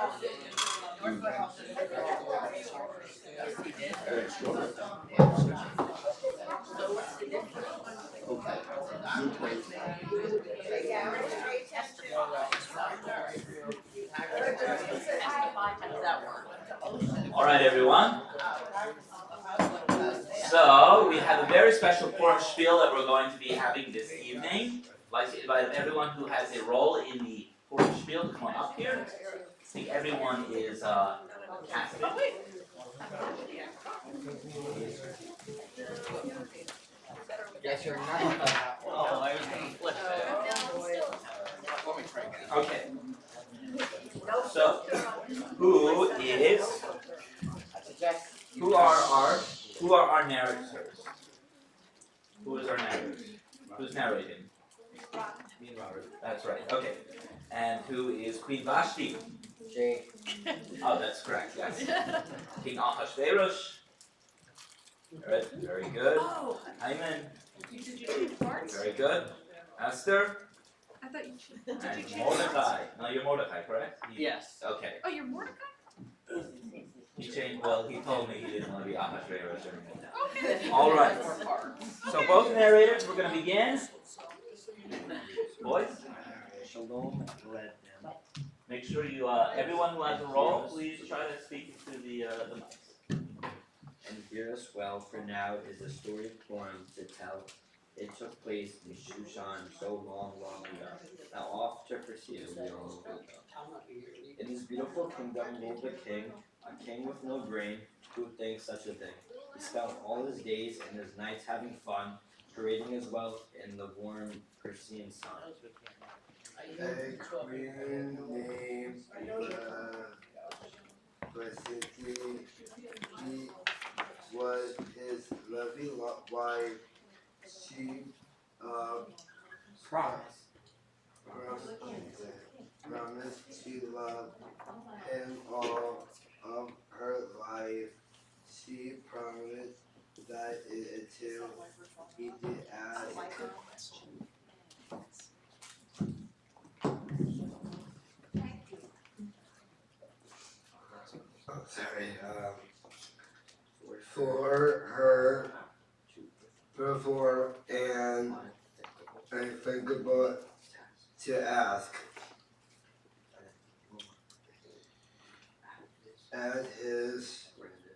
All right, everyone. So we have a very special Purim spiel that we're going to be having this evening. I'd like to invite everyone who has a role in the Purim spiel to come on up here. I think everyone is casted. Yes, you're not. Oh, I was going to flip that. Okay. So, who are our narrators? Who is our narrator? Who's narrating? Me and Robert. That's right. Okay. And who is Queen Vashti? Jay. Oh, that's correct. Yes. King Ahasuerus. Good. Very good. Haman. Did you change parts? Very good. Esther. I thought you changed. Did And you change Mordecai. No, you're Mordecai, correct? Yes. Okay. Oh, you're Mordecai? He changed. Well, he told me he didn't want to be Ahasuerus anymore. Okay. All right. So both narrators. We're going to begin. Boys. Shalom led them. Make sure you, everyone who has a role, please try to speak to the mics. And hear us well, for now is a story of Purim to tell. It took place in Shushan so long, long ago. Now off to Persia we all will go. In this beautiful kingdom ruled a king with no brain, who would think such a thing. He spent all his days and his nights having fun, parading his wealth in the warm Persian sun. A queen named Vasily was his lovely wife. She promised to love him all of her life. She promised that until he did ask. Sorry, for her before and unthinkable to ask. At his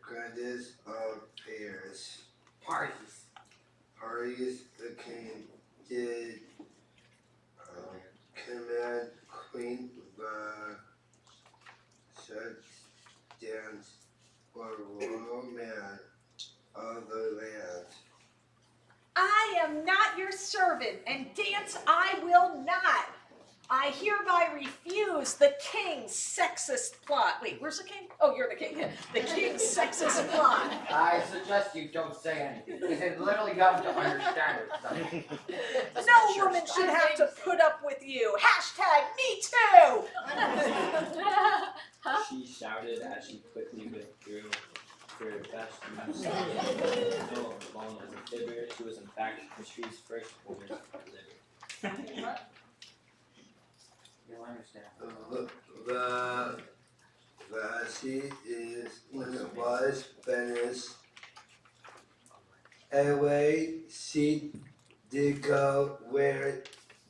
grandest of fairs, parties, the king did command Queen dance for royal man of the land. I am not your servant, and dance I will not. I hereby refuse the king's sexist plot. Wait, where's the king? Oh, you're the king. The king's sexist plot. I suggest you don't say anything, because it literally got him to understand it. No woman should have to put up with you. Hashtag me too. She shouted as she quickly withdrew her best news. No, long as a fibber, she was in fact history's first woman living. You'll understand. She was finished. Anyway, she did go. Where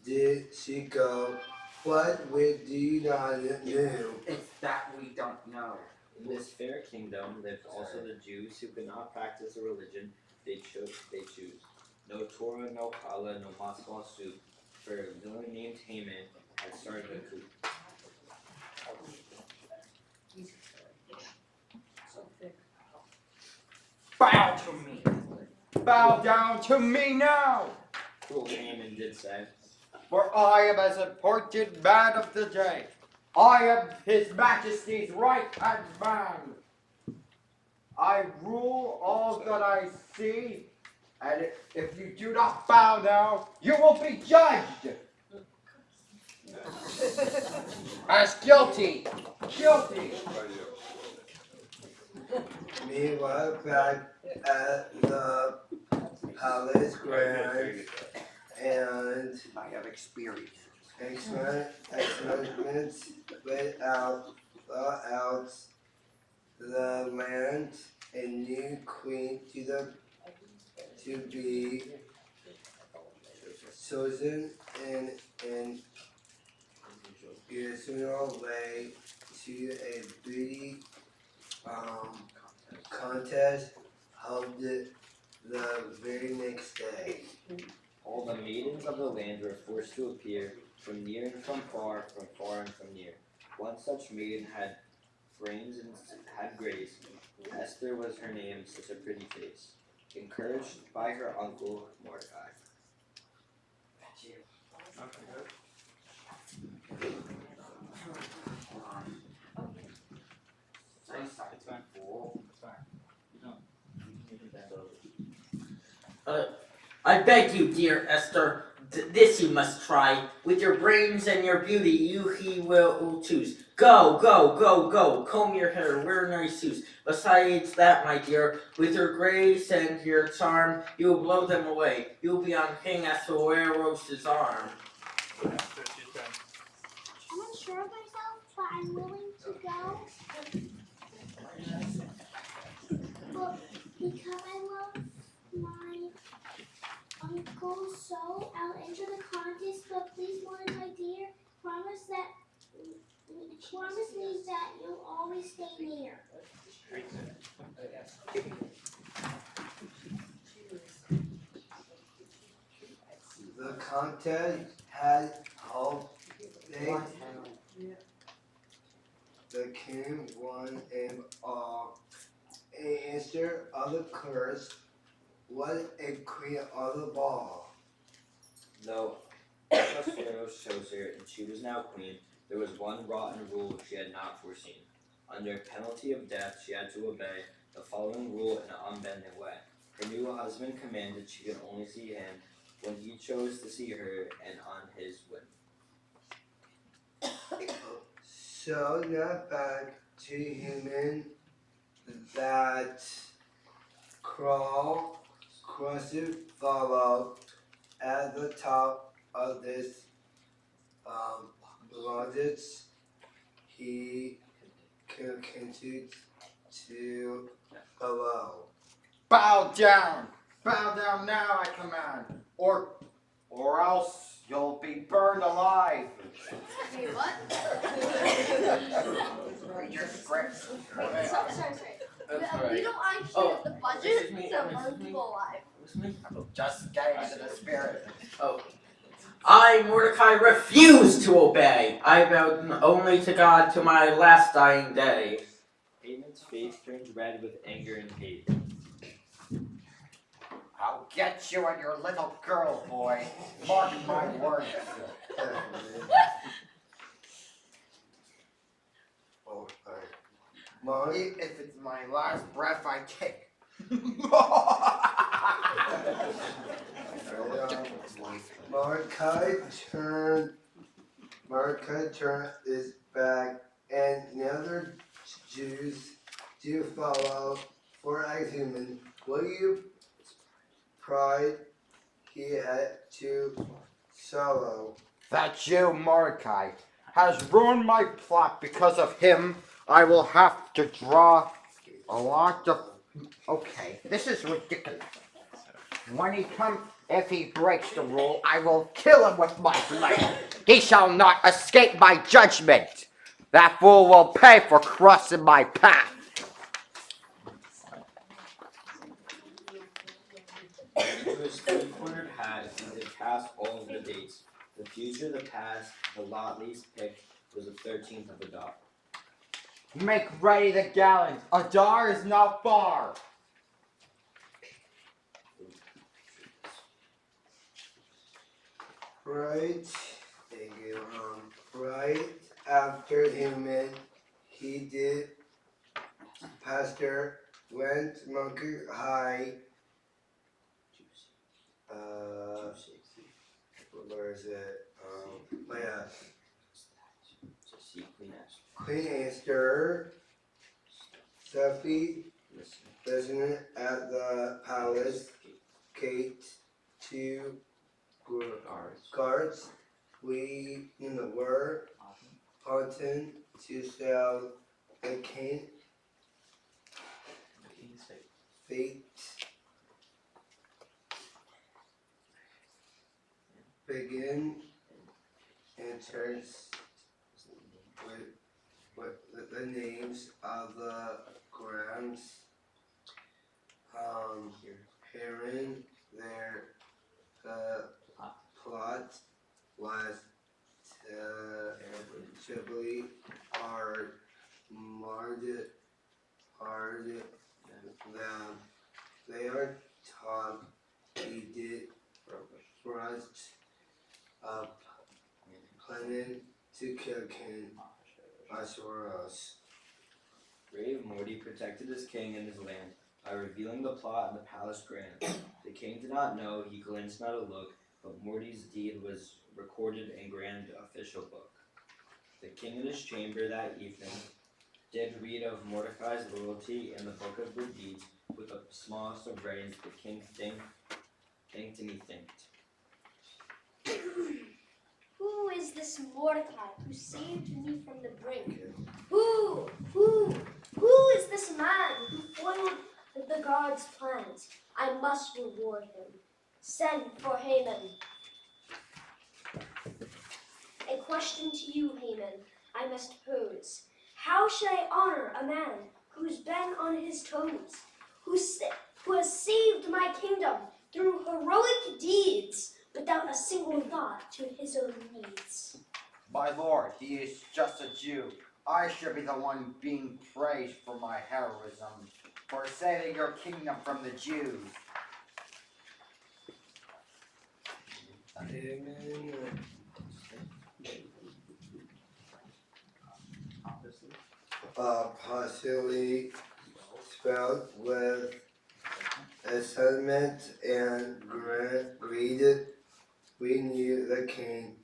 did she go? What we do not know. It's that we don't know. In this fair kingdom lived also the Jews who could not practice a religion they choose. No Torah, no challah, no Moscow soup, for a villain named Haman had started a coup. Bow to me. Bow down to me now. Cruel Haman did say, For I am as important man of the day. I am His Majesty's right-hand man. I rule all that I see, and if you do not bow now, you will be judged as guilty. Guilty. Meanwhile, back at the palace grand and I have experience. experiments without out the land a new queen to be chosen in Israel way to a beauty contest held the very next day. All the maidens of the land were forced to appear from near and from far and from near. One such maiden had brains and had grace. Esther was her name, such a pretty face. Encouraged by her uncle Mordecai. It's fine. It's fine. You can bend over. I beg you, dear Esther, this you must try. With your brains and your beauty, he will choose. Go, go, go, go, comb your hair, wear nice shoes. Besides that, my dear, with your grace and your charm, you will blow them away. You will be on King Ahasuerus' arm. I'm unsure of myself, but I'm willing to go. But because I love my uncle so, I'll enter the contest. But please, Mordecai dear, promise me that you'll always stay near. The contest had held the king won and answer of the curse was a queen of the ball. Though Ahasuerus chose her and she was now queen, there was one rotten rule she had not foreseen. Under penalty of death, she had to obey the following rule in an unbending way. Her new husband commanded she could only see him when he chose to see her and on his whim. So now back to human that crusted follow at the top of this lodges. He continued to below. Bow down now, I command, or else you'll be burned alive. Hey, what? Read your script. Sorry. We don't actually have the budget to burn people alive. Just get into the spirit. I, Mordecai, refuse to obey. I vowed only to God to my last dying day. Haman's face turned red with anger and hate. I'll get you and your little girl, boy. Mark my words. Oh, Mark, If it's my last breath I take. Mordecai turned his back, and the other Jews do follow. For a human, will you pride he had to swallow? That Jew Mordecai has ruined my plot. Because of him, I will have to draw a lot of... Okay, this is ridiculous. When he comes, if he breaks the rule, I will kill him with my blade. He shall not escape my judgment. That fool will pay for crossing my path. Into his three-cornered hat, he did cast all of the dates. The future, the past, the lot least picked was the 13th of Adar. Make ready the gallons. Adar is not far. Right, right after human, he did. Pastor went monkey high. Where is it? Yeah. Queen Esther, Sophie, listening at the palace gate to guards. We in the word, Ponton to sell the king King's fate. fate begin and turns with the names of the grounds herein their plot was terribly hard them. They are taught he did thrust up planning to kill King Ahasuerus. Brave Morty protected his king and his land by revealing the plot in the palace grounds. The king did not know, he glanced not a look, but Morty's deed was recorded in grand official book. The king in his chamber that evening did read of Mordecai's loyalty in the book of good deeds. With the smallest of writings, the king thanked and he thanked. Who is this Mordecai who saved me from the brink? Who is this man who foiled the God's plans? I must reward him. Send for Haman. A question to you, Haman, I must pose. How should I honor a man who's been on his toes, who has saved my kingdom through heroic deeds without a single thought to his own needs? My lord, he is just a Jew. I should be the one being praised for my heroism, for saving your kingdom from the Jews. Haman partially spelled with excitement and greed. We knew the king.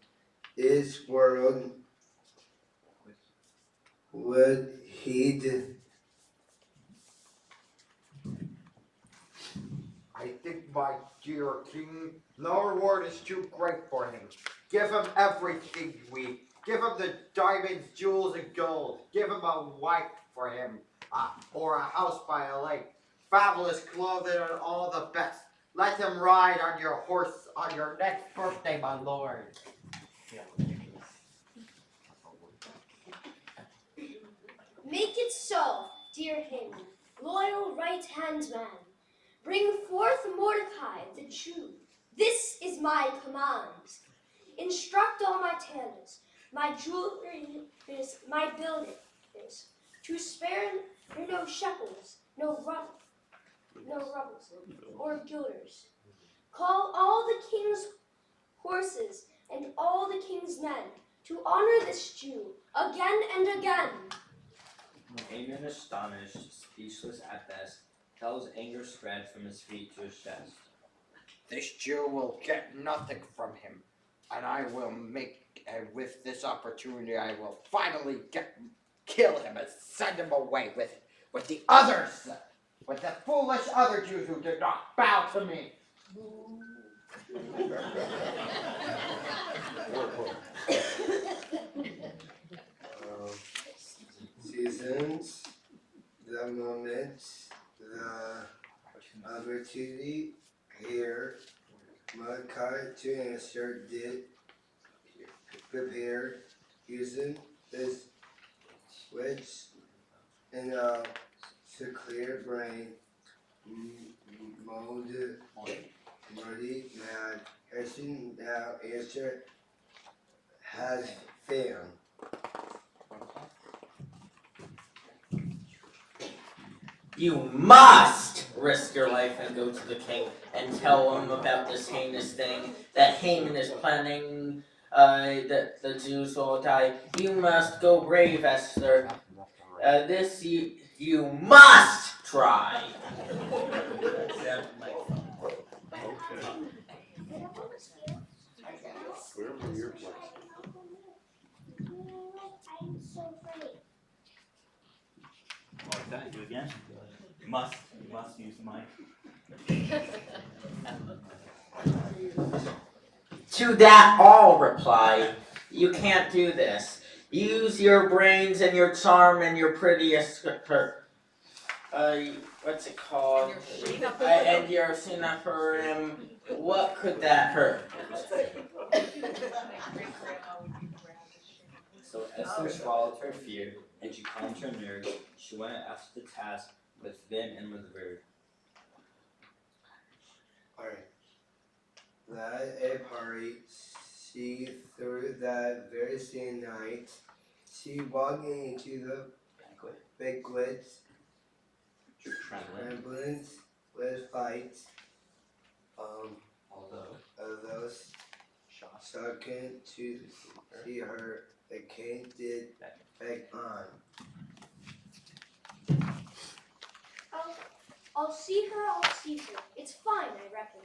This world would heed. I think, my dear king, no reward is too great for him. Give him everything we. Give him the diamonds, jewels, and gold. Give him a wife for him, or a house by a lake. Fabulous clothing and all the best. Let him ride on your horse on your next birthday, my lord. Make it so, dear Haman, loyal right-hand man. Bring forth Mordecai the Jew. This is my command. Instruct all my tailors, my jewelers, my builders, to spare no shekels, no rubles, or guilders. Call all the king's horses and all the king's men to honor this Jew again and again. Haman, astonished, speechless at best, till his anger spread from his feet to his chest. This Jew will get nothing from him, and I will with this opportunity, I will finally kill him and send him away with the others, with the foolish other Jews who did not bow to me. Seasons, the moment, the opportunity here, Mordecai to answer did prepare using this switch and to clear brain, molded, muddy, mad, Harrison now answer has failed. You must risk your life and go to the king and tell him about this heinous thing that Haman is planning, that the Jews will die. You must go brave, Esther. This you must try. I'm so afraid. You again? You must use the mic. To that all replied, you can't do this. Use your brains and your charm and your prettiest her. What's it called? And your Purim. What could that hurt? So Esther swallowed her fear, and she calmed her nerves. She went after the task with vim and with verve. Alright. That a party, she through that very same night, she walked into the banquet, trembling with fright. Although shocking to see her, the king did beg on. I'll see her. It's fine, I reckon.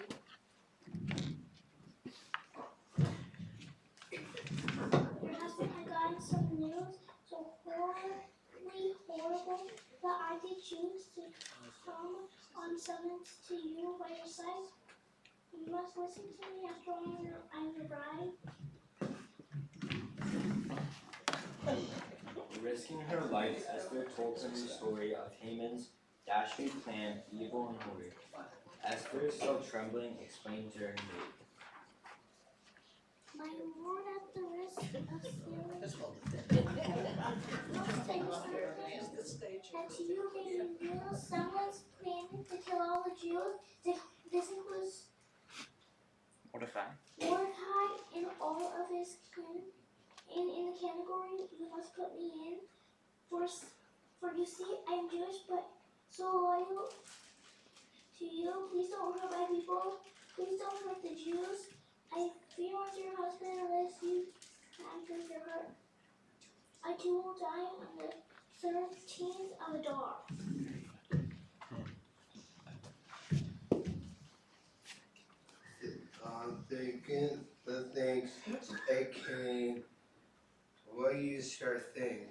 Your husband had gotten some news so horribly horrible that I did choose to come on summons to you by your side. You must listen to me after all I'm your bride. Risking her life, Esther told him the story of Haman's dastardly plan, evil and hoary. Esther, still trembling, explained to her maid. My lord, at the risk of stealing, must tell you something. That you may reveal someone's plan to kill all the Jews. This includes Mordecai and all of his kin. In the category you must put me in. For you see, I am Jewish, but so loyal to you. Please don't hurt my people. Please don't hurt the Jews. I fear once your husband unless you can your hurt. I too will die on the 13th of Adar. I'm thinking the things it came. What you sure think?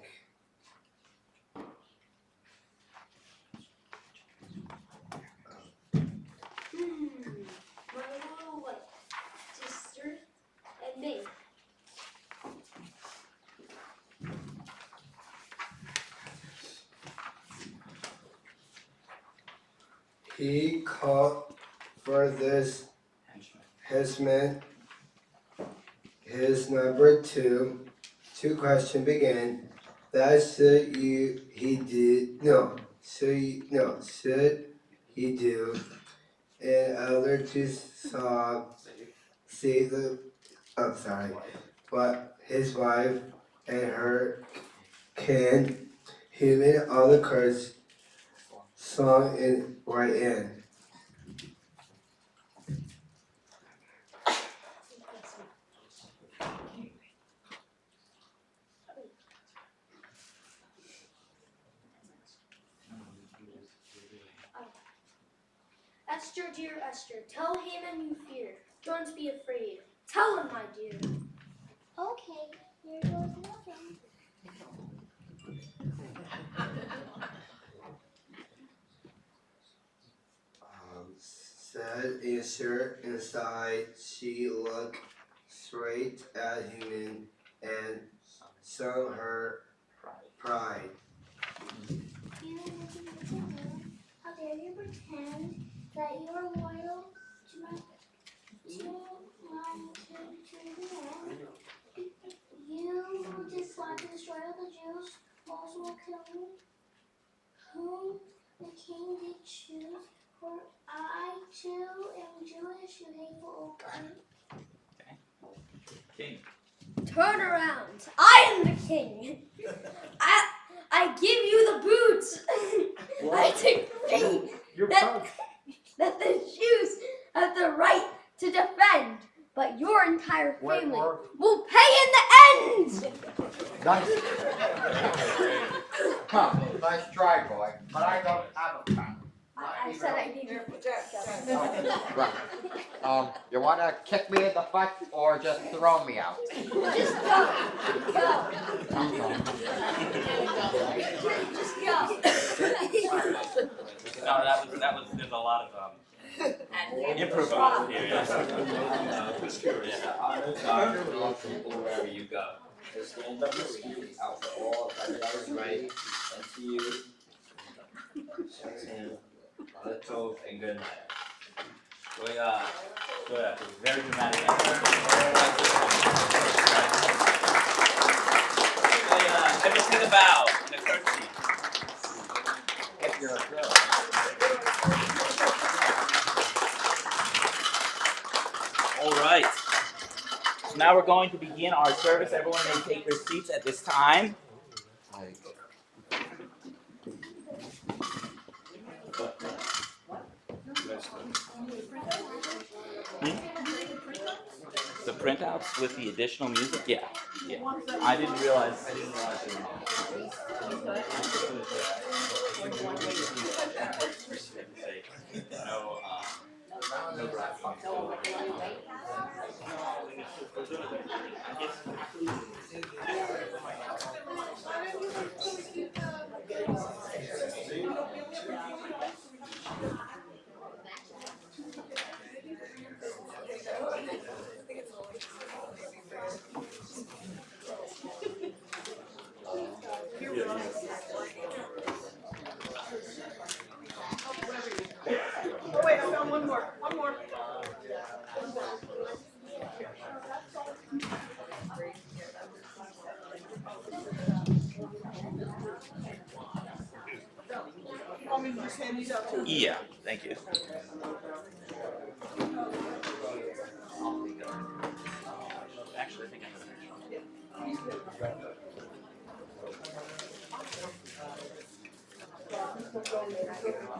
My little wife, sister, and me. He called for this henchman. His number two question began. That should he do? And other two saw, see the, but his wife and her kin, human all the curse, song in right in. Esther, dear Esther, tell Haman you fear. Don't be afraid. Tell him, my dear. Okay, here goes nothing. Said Esther inside. She looked straight at Haman and sung her pride. You how dare you pretend that you are loyal to the end? You just want to destroy all the Jews, also will kill me, whom the king did choose. For I too am Jewish, you hateful old King. Turn around. I am the king. I give you the boots. I decree that the Jews have the right to defend, but your entire family will pay in the end. Nice. Huh, nice try, boy. But I don't have a pen. I said I need your Right. You want to kick me in the butt or just throw me out? Just go. Go. I'm going. Just go. No, there's a lot of improvement here. The honor God will wherever you go. to stand up and speak out for all that is right, and to you, Sam, Tov, and good night. Good. Very dramatic answer. Let me take a bow and a curtsy. All right. So now we're going to begin our service. Everyone may take their seats at this time. The printouts with the additional music? Yeah. I didn't realize. Oh wait, I found one more. One more. Want me to just hand these out too? Yeah, thank you. Actually, I think I have an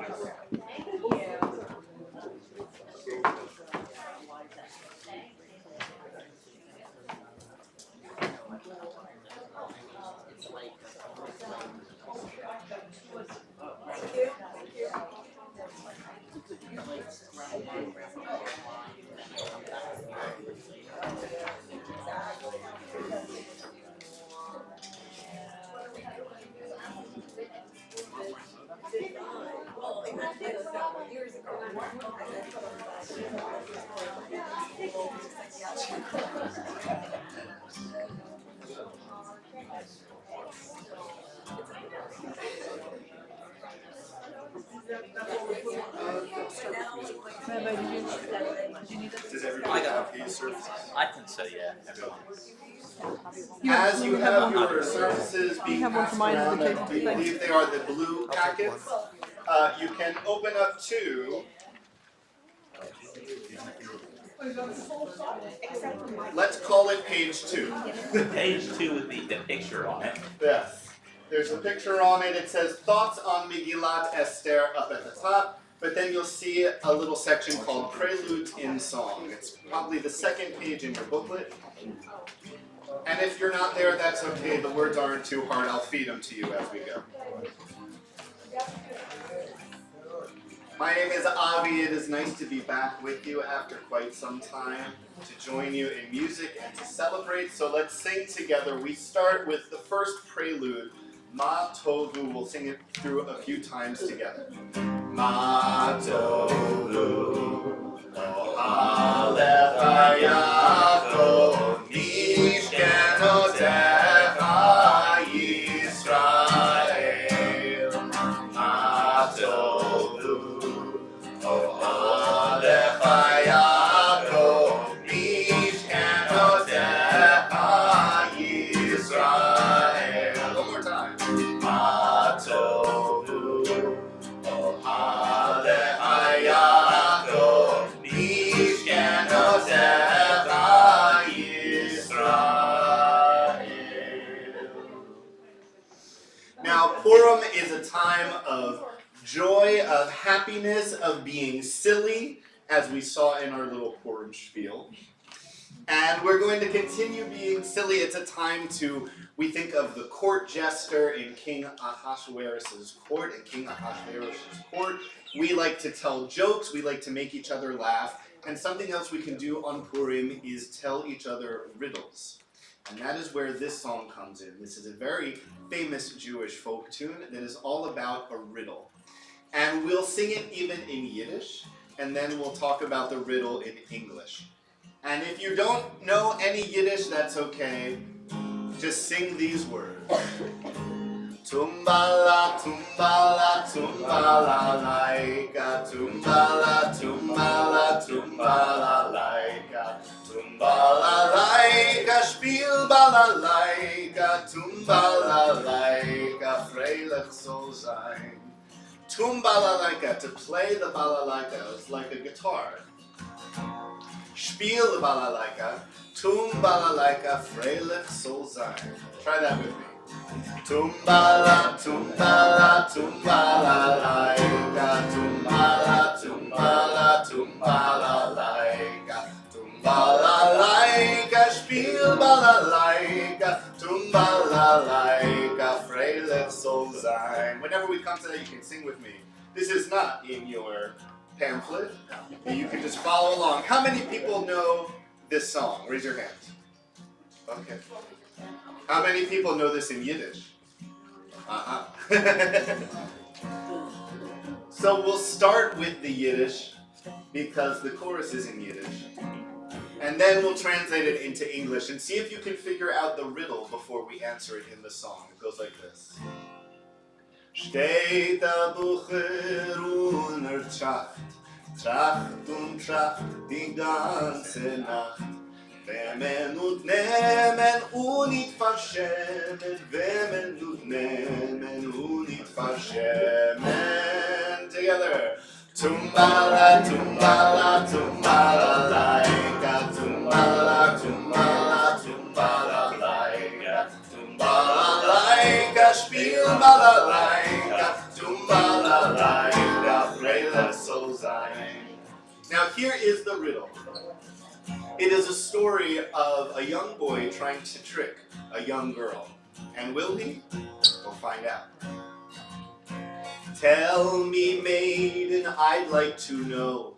extra. Does everybody have these services? I think so, yeah. Everyone. As you have your services being have one for passed mine on around, the I table. believe they are the blue packets. You can open up to, let's call it page 2. Page 2 with the picture on it. Yes. There's a picture on it. It says Thoughts on Megillat Esther up at the top, but then you'll see a little section called Preludes in Song. It's probably the second page in your booklet. And if you're not there, that's okay. The words aren't too hard. I'll feed them to you as we go. My name is Avi. It is nice to be back with you after quite some time, to join you in music and to celebrate. So let's sing together. We start with the first prelude, Ma Tovu. We'll sing it through a few times together. Ma Tovu, Ohalecha Yaakov, Mishkenotecha Yisrael. Ma Tovu, Ohalecha Yaakov, Mishkenotecha Yisrael. One more time. Ma Tovu, Ohalecha Yaakov, Mishkenotecha Yisrael. Now, Purim is a time of joy, of happiness, of being silly, as we saw in our little Purim spiel. And we're going to continue being silly. It's a time to, we think of the court jester in King Ahasuerus' court. In King Ahasuerus' court, we like to tell jokes, we like to make each other laugh, and something else we can do on Purim is tell each other riddles. And that is where this song comes in. This is a very famous Jewish folk tune that is all about a riddle. And we'll sing it even in Yiddish, and then we'll talk about the riddle in English. And if you don't know any Yiddish, that's okay. just sing these words. Tumbala, tumbala, tumbala, laika. Tumbala, tumbala, tumbala, laika. Tumbala, laika, spiel balalaika. Tumbala, laika, freilich soll sein. Tumbala-laika, to play the balalaika is like a guitar. Spiel the balalaika, tumbala-laika, freilich soll sein. Try that with me. Tumbala, tumbala, tumbala, laika. Tumbala, tumbala, tumbala, laika. Tumbala, laika, spiel balalaika. Tumbala, laika, freilich soll sein. Whenever we come to that, you can sing with me. This is not in your pamphlet. You can just follow along. How many people know this song? Raise your hands. Okay. How many people know this in Yiddish? So we'll start with the Yiddish because the chorus is in Yiddish. And then we'll translate it into English and see if you can figure out the riddle before we answer it in the song. It goes like this. Steht der Bucher unter Tracht, Tracht und Tracht die ganze Nacht. Nehmen und nehmen und nicht verschämen, nehmen und nehmen und nicht verschämen. Together. Tumbala, tumbala, tumbala, laika. Tumbala, tumbala, tumbala, laika. Tumbala, laika, spiel balalaika. Tumbala, laika, freilich soll sein. Now here is the riddle. It is a story of a young boy trying to trick a young girl. And will he? We'll find out. Tell me, maiden, I'd like to know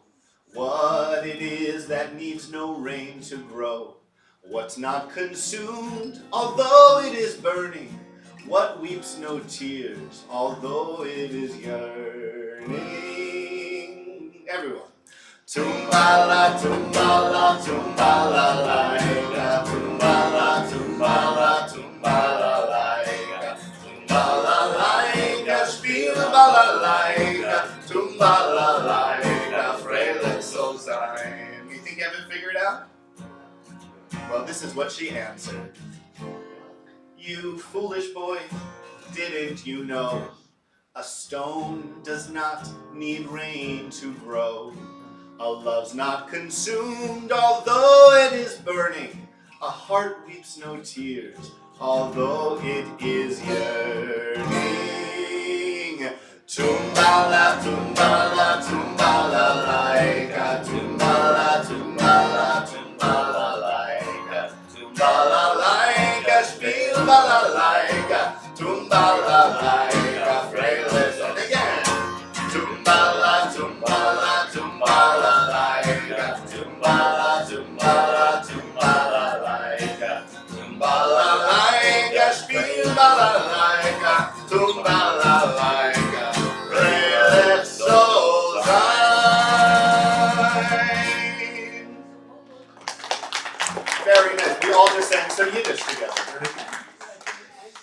what it is that needs no rain to grow. What's not consumed, although it is burning. What weeps no tears, although it is yearning. Everyone. Tumbala, tumbala, tumbala, laika. Tumbala, tumbala, tumbala, laika. Tumbala, laika, spiel balalaika. Tumbala, laika, freilich soll sein. You think you have it figured out? Well, this is what she answered. You foolish boy, didn't you know? A stone does not need rain to grow. A love's not consumed, although it is burning. A heart weeps no tears, although it is yearning. Tumbala, tumbala, tumbala, laika. Tumbala, tumbala, tumbala, laika. Tumbala, laika, spiel balalaika. Tumbala, laika, freilich. And again. Tumbala, tumbala, tumbala, laika. Tumbala, tumbala, tumbala, laika. Tumbala, laika, spiel balalaika. Tumbala, laika, freilich soll sein. Very nice. We all just sang some Yiddish together.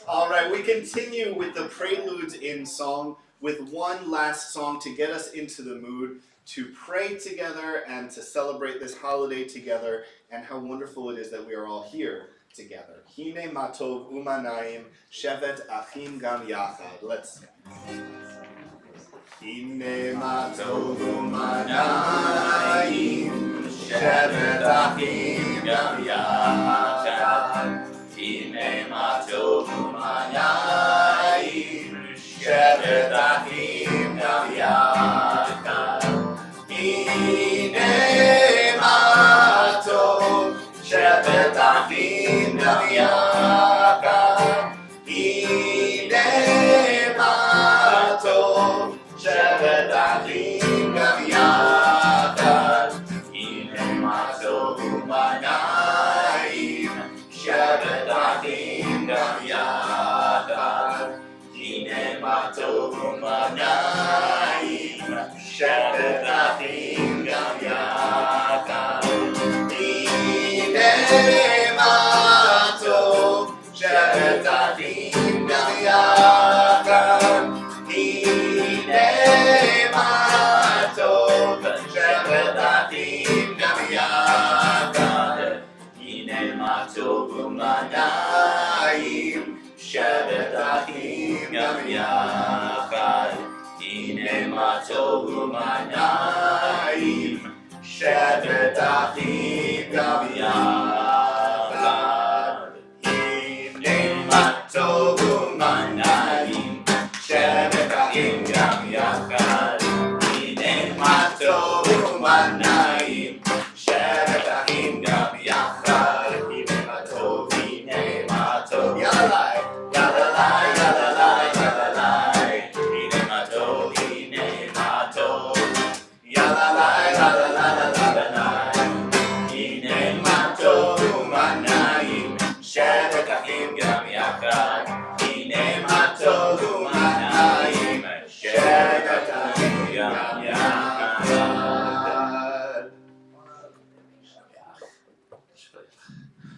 All right, we continue with the preludes in song with one last song to get us into the mood to pray together and to celebrate this holiday together and how wonderful it is that we are all here together. Hine matov umanayim shevet achim gam yachad. Let's sing. Hine matov umanayim shevet achim gam yachad. Hine matov umanayim shevet achim gam yachad. Hine matov shevet achim gam yachad. Hine matov shevet achim gam yachad. Hine matov umanayim shevet achim gam yachad. Hine matov umanayim shevet achim gam yachad. Hine matov shevet tohu manayim, shevet achim gam yachad. Hine ma tohu manayim, shevet achim gam yachad. Hine ma tohu manayim, shevet achim gam yachad. Hine ma tov, hine ma tov. Yalalai, yalalai, yalalai, yalalai. Hine ma tov, hine ma tov. Yalalai, yalalai, yalalai. Hine ma tohu manayim, shevet achim gam yachad. Hine ma tohu manayim, shevet achim gam yachad.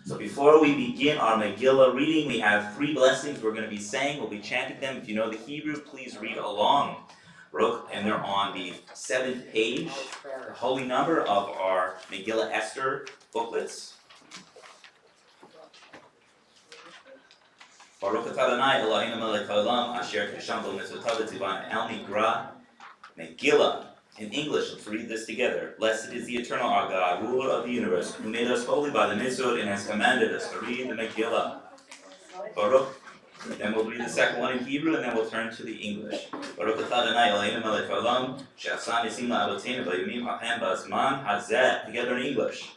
So before we begin our Megillah reading, we have 3 blessings we're going to be saying. We'll be chanting them. If you know the Hebrew, please read along. And they're on the 7th page, the holy number of our Megillah Esther booklets. Baruch atah Adonai Eloheinu melech haolam asher kishamto mitzvotav v'tzivan el nigra. Megillah. In English, let's read this together. Blessed is the eternal our God, ruler of the universe, who made us holy by the mitzvot and has commanded us to read the Megillah. Baruch. Then we'll read the second one in Hebrew, and then we'll turn to the English. Baruch atah Adonai Eloheinu melech haolam she'asa nisim la'avoteinu b'yomim ha'hem b'zman hazeh. Together in English.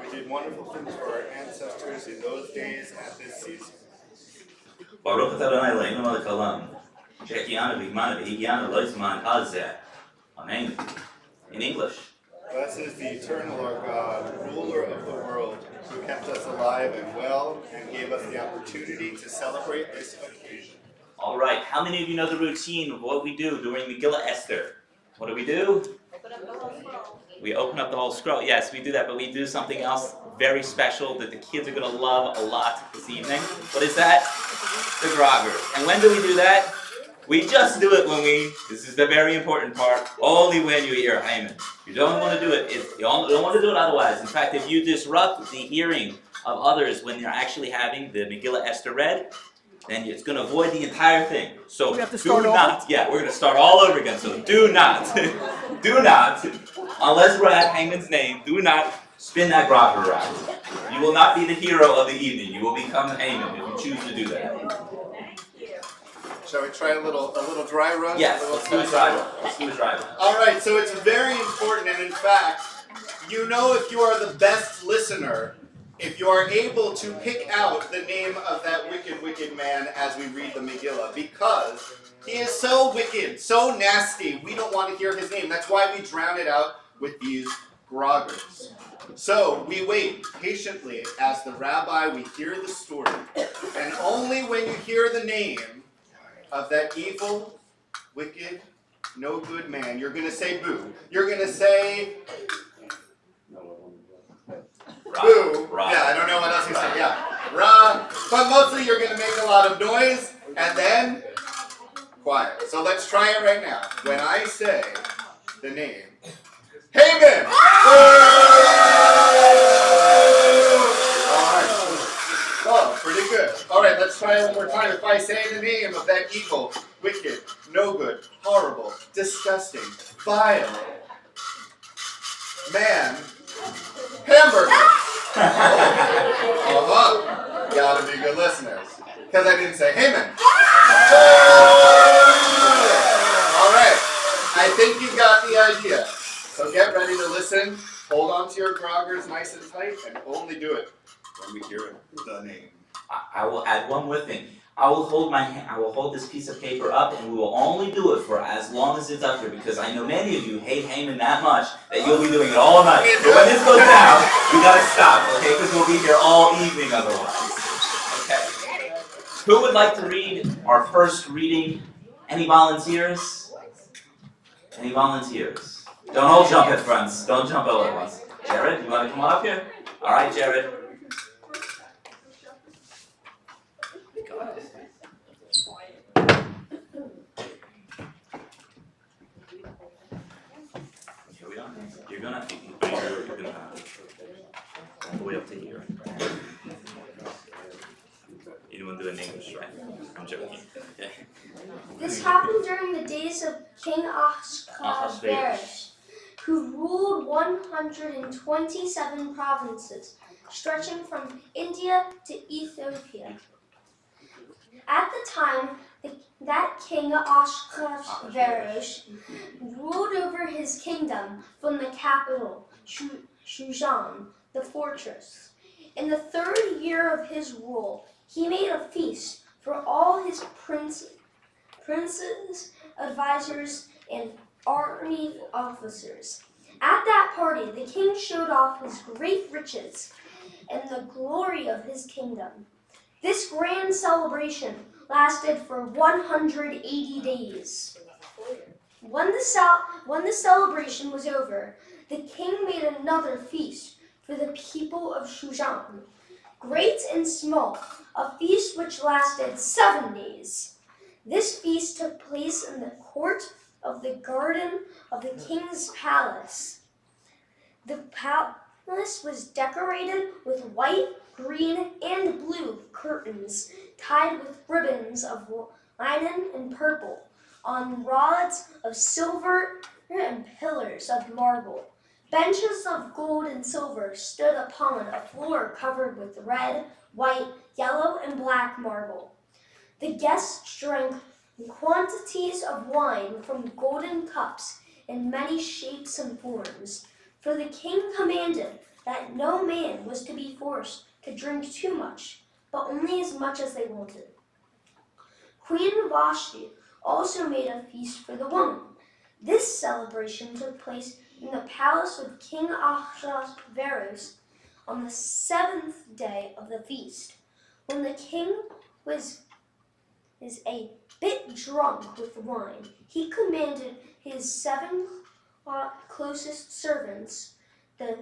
We did wonderful things for our ancestors in those days at this season. Baruch atah Adonai Eloheinu melech haolam she'ekianu v'himanu v'higianu lo'zman hazeh. Amen. In English. Blessed is the eternal our God, ruler of the world, who kept us alive and well and gave us the opportunity to celebrate this occasion. All right. How many of you know the routine of what we do during Megillah Esther? What do? We open up the whole scroll. Yes, we do that, but we do something else very special that the kids are going to love a lot this evening. What is that? The groggers. And when do we do that? We just do it when this is the very important part, only when you hear Haman. You don't want to do it, you don't want to do it otherwise. In fact, if you disrupt the hearing of others when they're actually having the Megillah Esther read, then it's going to avoid the entire thing. So We have to start we're going to start all over again. So do not, unless we're at Haman's name, do not spin that grogger around. You will not be the hero of the evening. You will become Haman if you choose to do that. Shall we try a little dry run? Yes, let's do a dry run. All right, so it's very important, and in fact, you know if you are the best listener, if you are able to pick out the name of that wicked, wicked man as we read the Megillah, because he is so wicked, so nasty, we don't want to hear his name. That's why we drown it out with these groggers. So we wait patiently as the rabbi, we hear the story, and only when you hear the name of that evil, wicked, no good man, you're going to say boo. You're going to say boo. Yeah, I don't know what else you say. Yeah, rah. But mostly you're going to make a lot of noise and then quiet. So let's try it right now. When I say the name, Haman. Oh, pretty good. All right, let's try it one more time. If I say the name of that evil, wicked, no good, horrible, disgusting, vile man, hamburger. Gotta be good listeners. Because I didn't say Haman. All right, I think you got the idea. So get ready to listen. Hold on to your groggers nice and tight, and only do it when we hear the name. I will add one more thing. I will hold this piece of paper up, and we will only do it for as long as it's up here, because I know many of you hate Haman that much that you'll be doing it all night. But when this goes down, we gotta stop, okay? Because we'll be here all evening otherwise. Okay. Who would like to read our first reading? Any volunteers? Any volunteers? Don't all jump at once. Don't jump all at once. Jared, you want to come on up here? All right, Jared. Here we are. You're gonna all the way up to here. You won't do it in English, right? I'm joking. Okay. This happened during the days of King Ahasuerus, who ruled 127 provinces, stretching from India to Ethiopia. At the time that King Ahasuerus ruled over his kingdom from the capital, Shushan, the fortress. In the 3rd year of his rule, he made a feast for all his princes, advisors, and army officers. At that party, the king showed off his great riches and the glory of his kingdom. This grand celebration lasted for 180 days. When the celebration was over, the king made another feast for the people of Shushan, great and small, a feast which lasted 7 days. This feast took place in the court of the garden of the king's palace. The palace was decorated with white, green, and blue curtains tied with ribbons of linen and purple on rods of silver and pillars of marble. Benches of gold and silver stood upon a floor covered with red, white, yellow, and black marble. The guests drank quantities of wine from golden cups in many shapes and forms, for the king commanded that no man was to be forced to drink too much, but only as much as they wanted. Queen Vashti also made a feast for the women. This celebration took place in the palace of King Ahasuerus on the 7th day of the feast. When the king was a bit drunk with wine, he commanded his 7 closest servants, the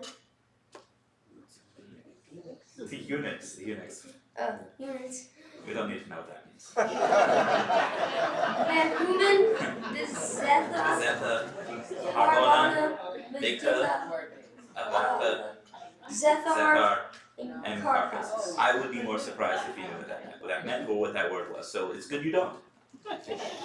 eunuchs. eunuchs, We don't need to know what that means. Mehuman, the Zethar, Zeta, Harbona, Bigtha, Abantha, Zethar, Zethar, and and Carcas. Carcas. I would be more surprised if you knew what that meant or what that word was. So it's good you don't.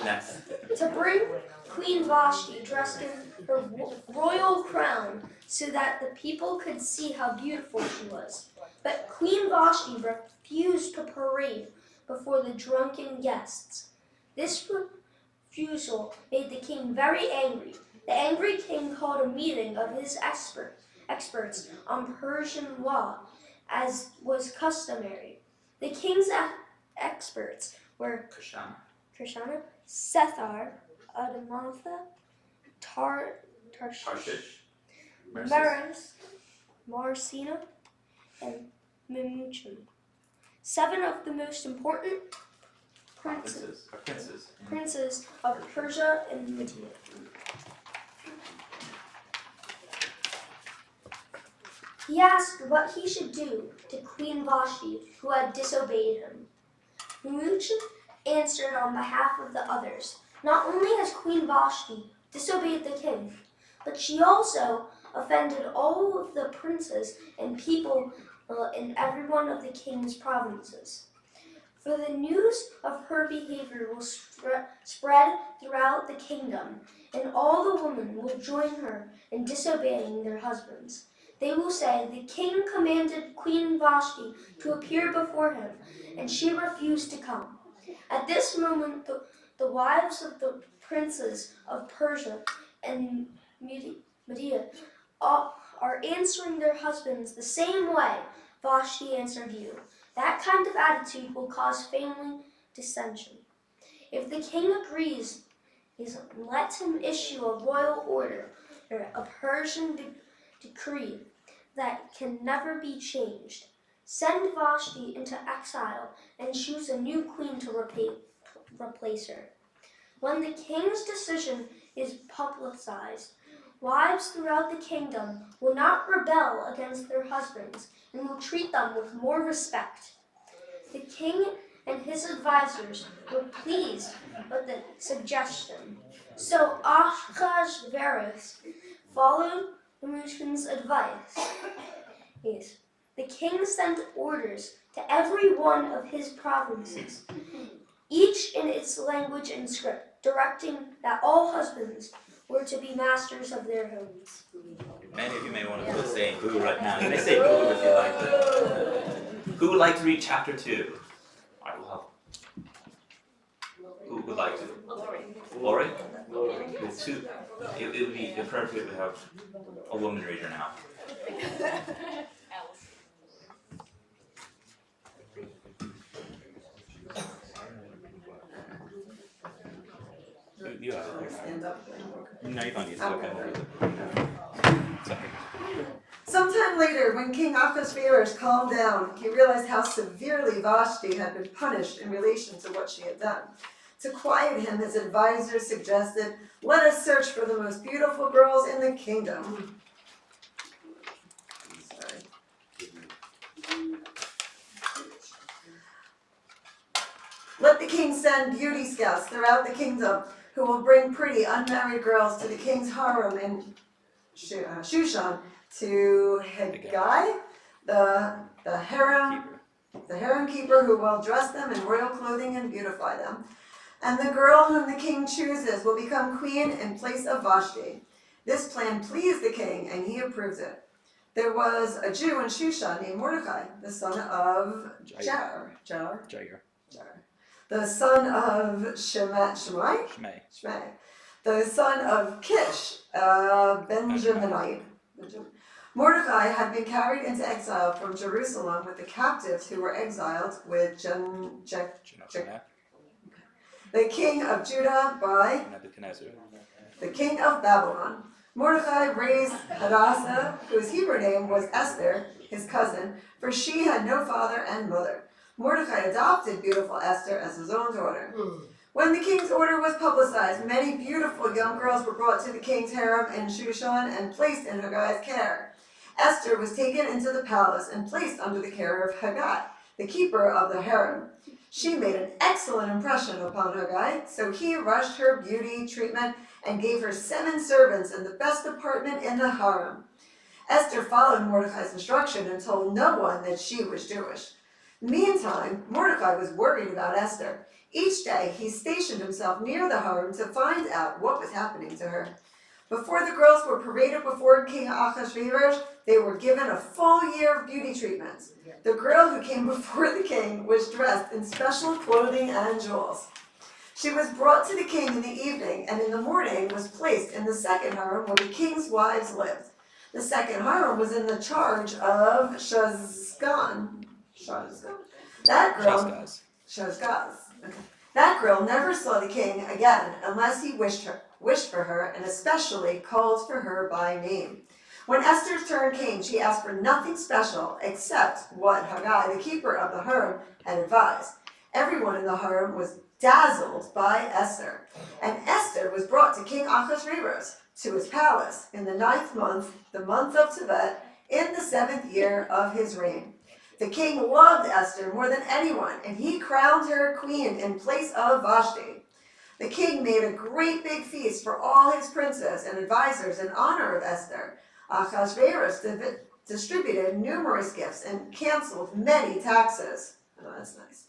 Next. To bring Queen Vashti dressed in her royal crown so that the people could see how beautiful she was. But Queen Vashti refused to parade before the drunken guests. This refusal made the king very angry. The angry king called a meeting of his experts on Persian law, as was customary. The king's experts were Krishna, Sethar, Adamantha, Tarshish, Meres, Marcina, and Memucan. 7 of the most important princes of Persia and Media. He asked what he should do to Queen Vashti, who had disobeyed him. Memucan answered on behalf of the others. Not only has Queen Vashti disobeyed the king, but she also offended all of the princes and people in every one of the king's provinces. For the news of her behavior will spread throughout the kingdom, and all the women will join her in disobeying their husbands. They will say, the king commanded Queen Vashti to appear before him, and she refused to come. At this moment, the wives of the princes of Persia and Media are answering their husbands the same way Vashti answered you. That kind of attitude will cause family dissension. If the king agrees, let him issue a royal order, or a Persian decree that can never be changed. Send Vashti into exile and choose a new queen to replace her. When the king's decision is publicized, wives throughout the kingdom will not rebel against their husbands and will treat them with more respect. The king and his advisors were pleased with the suggestion. So Ahasuerus followed Memucan's advice. the king sent orders to every one of his provinces, each in its language and script, directing that all husbands were to be masters of their homes. Many of you may want to say boo right now. You may say boo if you like. Who would like to read chapter 2? Alright, we'll help. Who would like to? Lori? With 2. It would be appropriate to have a woman reader now. You have it. Stand up. No, you don't need to. Okay. Sorry. Sometime later, when King Ahasuerus calmed down, he realized how severely Vashti had been punished in relation to what she had done. To quiet him, his advisors suggested, "Let us search for the most beautiful girls in the kingdom." Sorry. Let the king send beauty scouts throughout the kingdom who will bring pretty unmarried girls to the king's harem in Shushan to Hegai, the harem keeper who will dress them in royal clothing and beautify them. And the girl whom the king chooses will become queen in place of Vashti. This plan pleased the king, and he approved it. There was a Jew in Shushan named Mordecai, the son of Jair. The son of Shimei, the son of Kish, Benjaminite. Mordecai had been carried into exile from Jerusalem with the captives who were exiled with the king of Judah by the king of Babylon. Mordecai raised Hadassah, whose Hebrew name was Esther, his cousin, for she had no father and mother. Mordecai adopted beautiful Esther as his own daughter. When the king's order was publicized, many beautiful young girls were brought to the king's harem in Shushan and placed in Haggai's care. Esther was taken into the palace and placed under the care of Haggai, the keeper of the harem. She made an excellent impression upon Haggai, so he rushed her beauty treatment and gave her 7 servants in the best apartment in the harem. Esther followed Mordecai's instruction and told no one that she was Jewish. Meantime, Mordecai was worried about Esther. Each day, he stationed himself near the harem to find out what was happening to her. Before the girls were paraded before King Ahasuerus, they were given a full year of beauty treatments. The girl who came before the king was dressed in special clothing and jewels. She was brought to the king in the evening, and in the morning was placed in the second harem where the king's wives lived. The second harem was in the charge of Shazgan. That girl, Shazgaz. That girl never saw the king again unless he wished for her, and especially called for her by name. When Esther's turn came, she asked for nothing special except what Haggai, the keeper of the harem, had advised. Everyone in the harem was dazzled by Esther, and Esther was brought to King Ahasuerus to his palace in the 9th month, the month of Tevet, in the 7th year of his reign. The king loved Esther more than anyone, and he crowned her queen in place of Vashti. The king made a great big feast for all his princes and advisors in honor of Esther. Ahasuerus distributed numerous gifts and canceled many taxes. Oh, that's nice.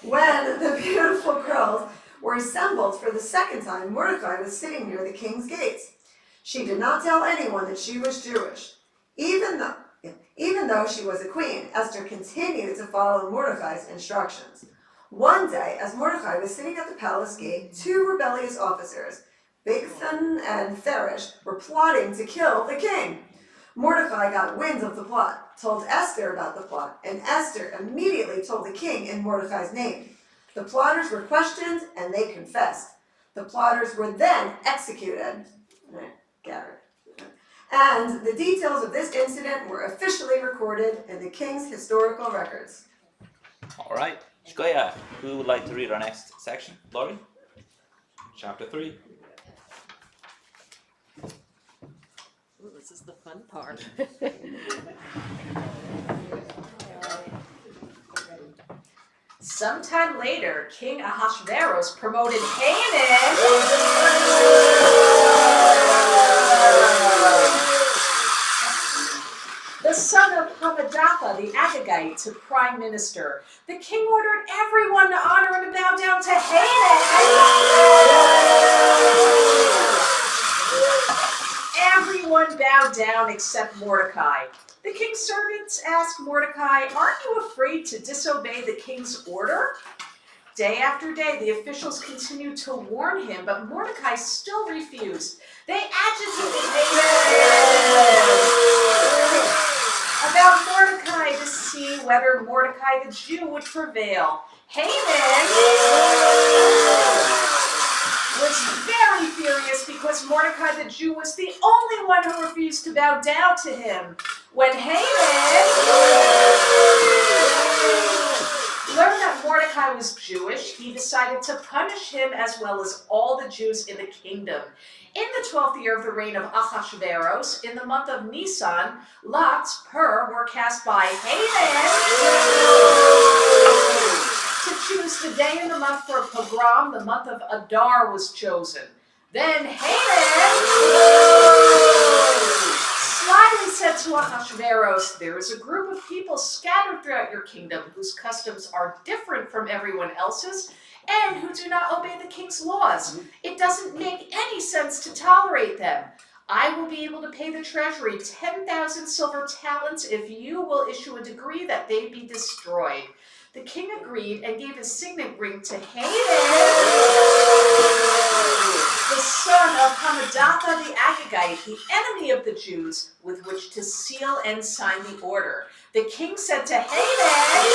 When the beautiful girls were assembled for the second time, Mordecai was sitting near the king's gates. She did not tell anyone that she was Jewish. Even though she was a queen, Esther continued to follow Mordecai's instructions. One day, as Mordecai was sitting at the palace gate, 2 rebellious officers, Bigthan and Therish, were plotting to kill the king. Mordecai got wind of the plot, told Esther about the plot, and Esther immediately told the king in Mordecai's name. The plotters were questioned, and they confessed. The plotters were then executed. And the details of this incident were officially recorded in the king's historical records. All right. Shkoya, who would like to read our next section? Laurie? Chapter 3. Ooh, this is the fun part. Sometime later, King Ahasuerus promoted Haman, the son of Hamadatha the Agagite to prime minister. The king ordered everyone to honor and to bow down to Haman. Everyone bowed down except Mordecai. The king's servants asked Mordecai, "Aren't you afraid to disobey the king's order?" Day after day, the officials continued to warn him, but Mordecai still refused. They agitated Haman about Mordecai to see whether Mordecai the Jew would prevail. Haman was very furious because Mordecai the Jew was the only one who refused to bow down to him. When Haman learned that Mordecai was Jewish, he decided to punish him as well as all the Jews in the kingdom. In the 12th year of the reign of Ahasuerus, in the month of Nisan, lots were cast by Haman to choose the day and the month for a pogrom. The month of Adar was chosen. Then Haman slyly said to Ahasuerus, "There is a group of people scattered throughout your kingdom whose customs are different from everyone else's and who do not obey the king's laws. It doesn't make any sense to tolerate them. I will be able to pay the treasury 10,000 silver talents if you will issue a decree that they be destroyed." The king agreed and gave his signet ring to Haman, the son of Hamadatha the Agagite, the enemy of the Jews, with which to seal and sign the order. The king said to Haman,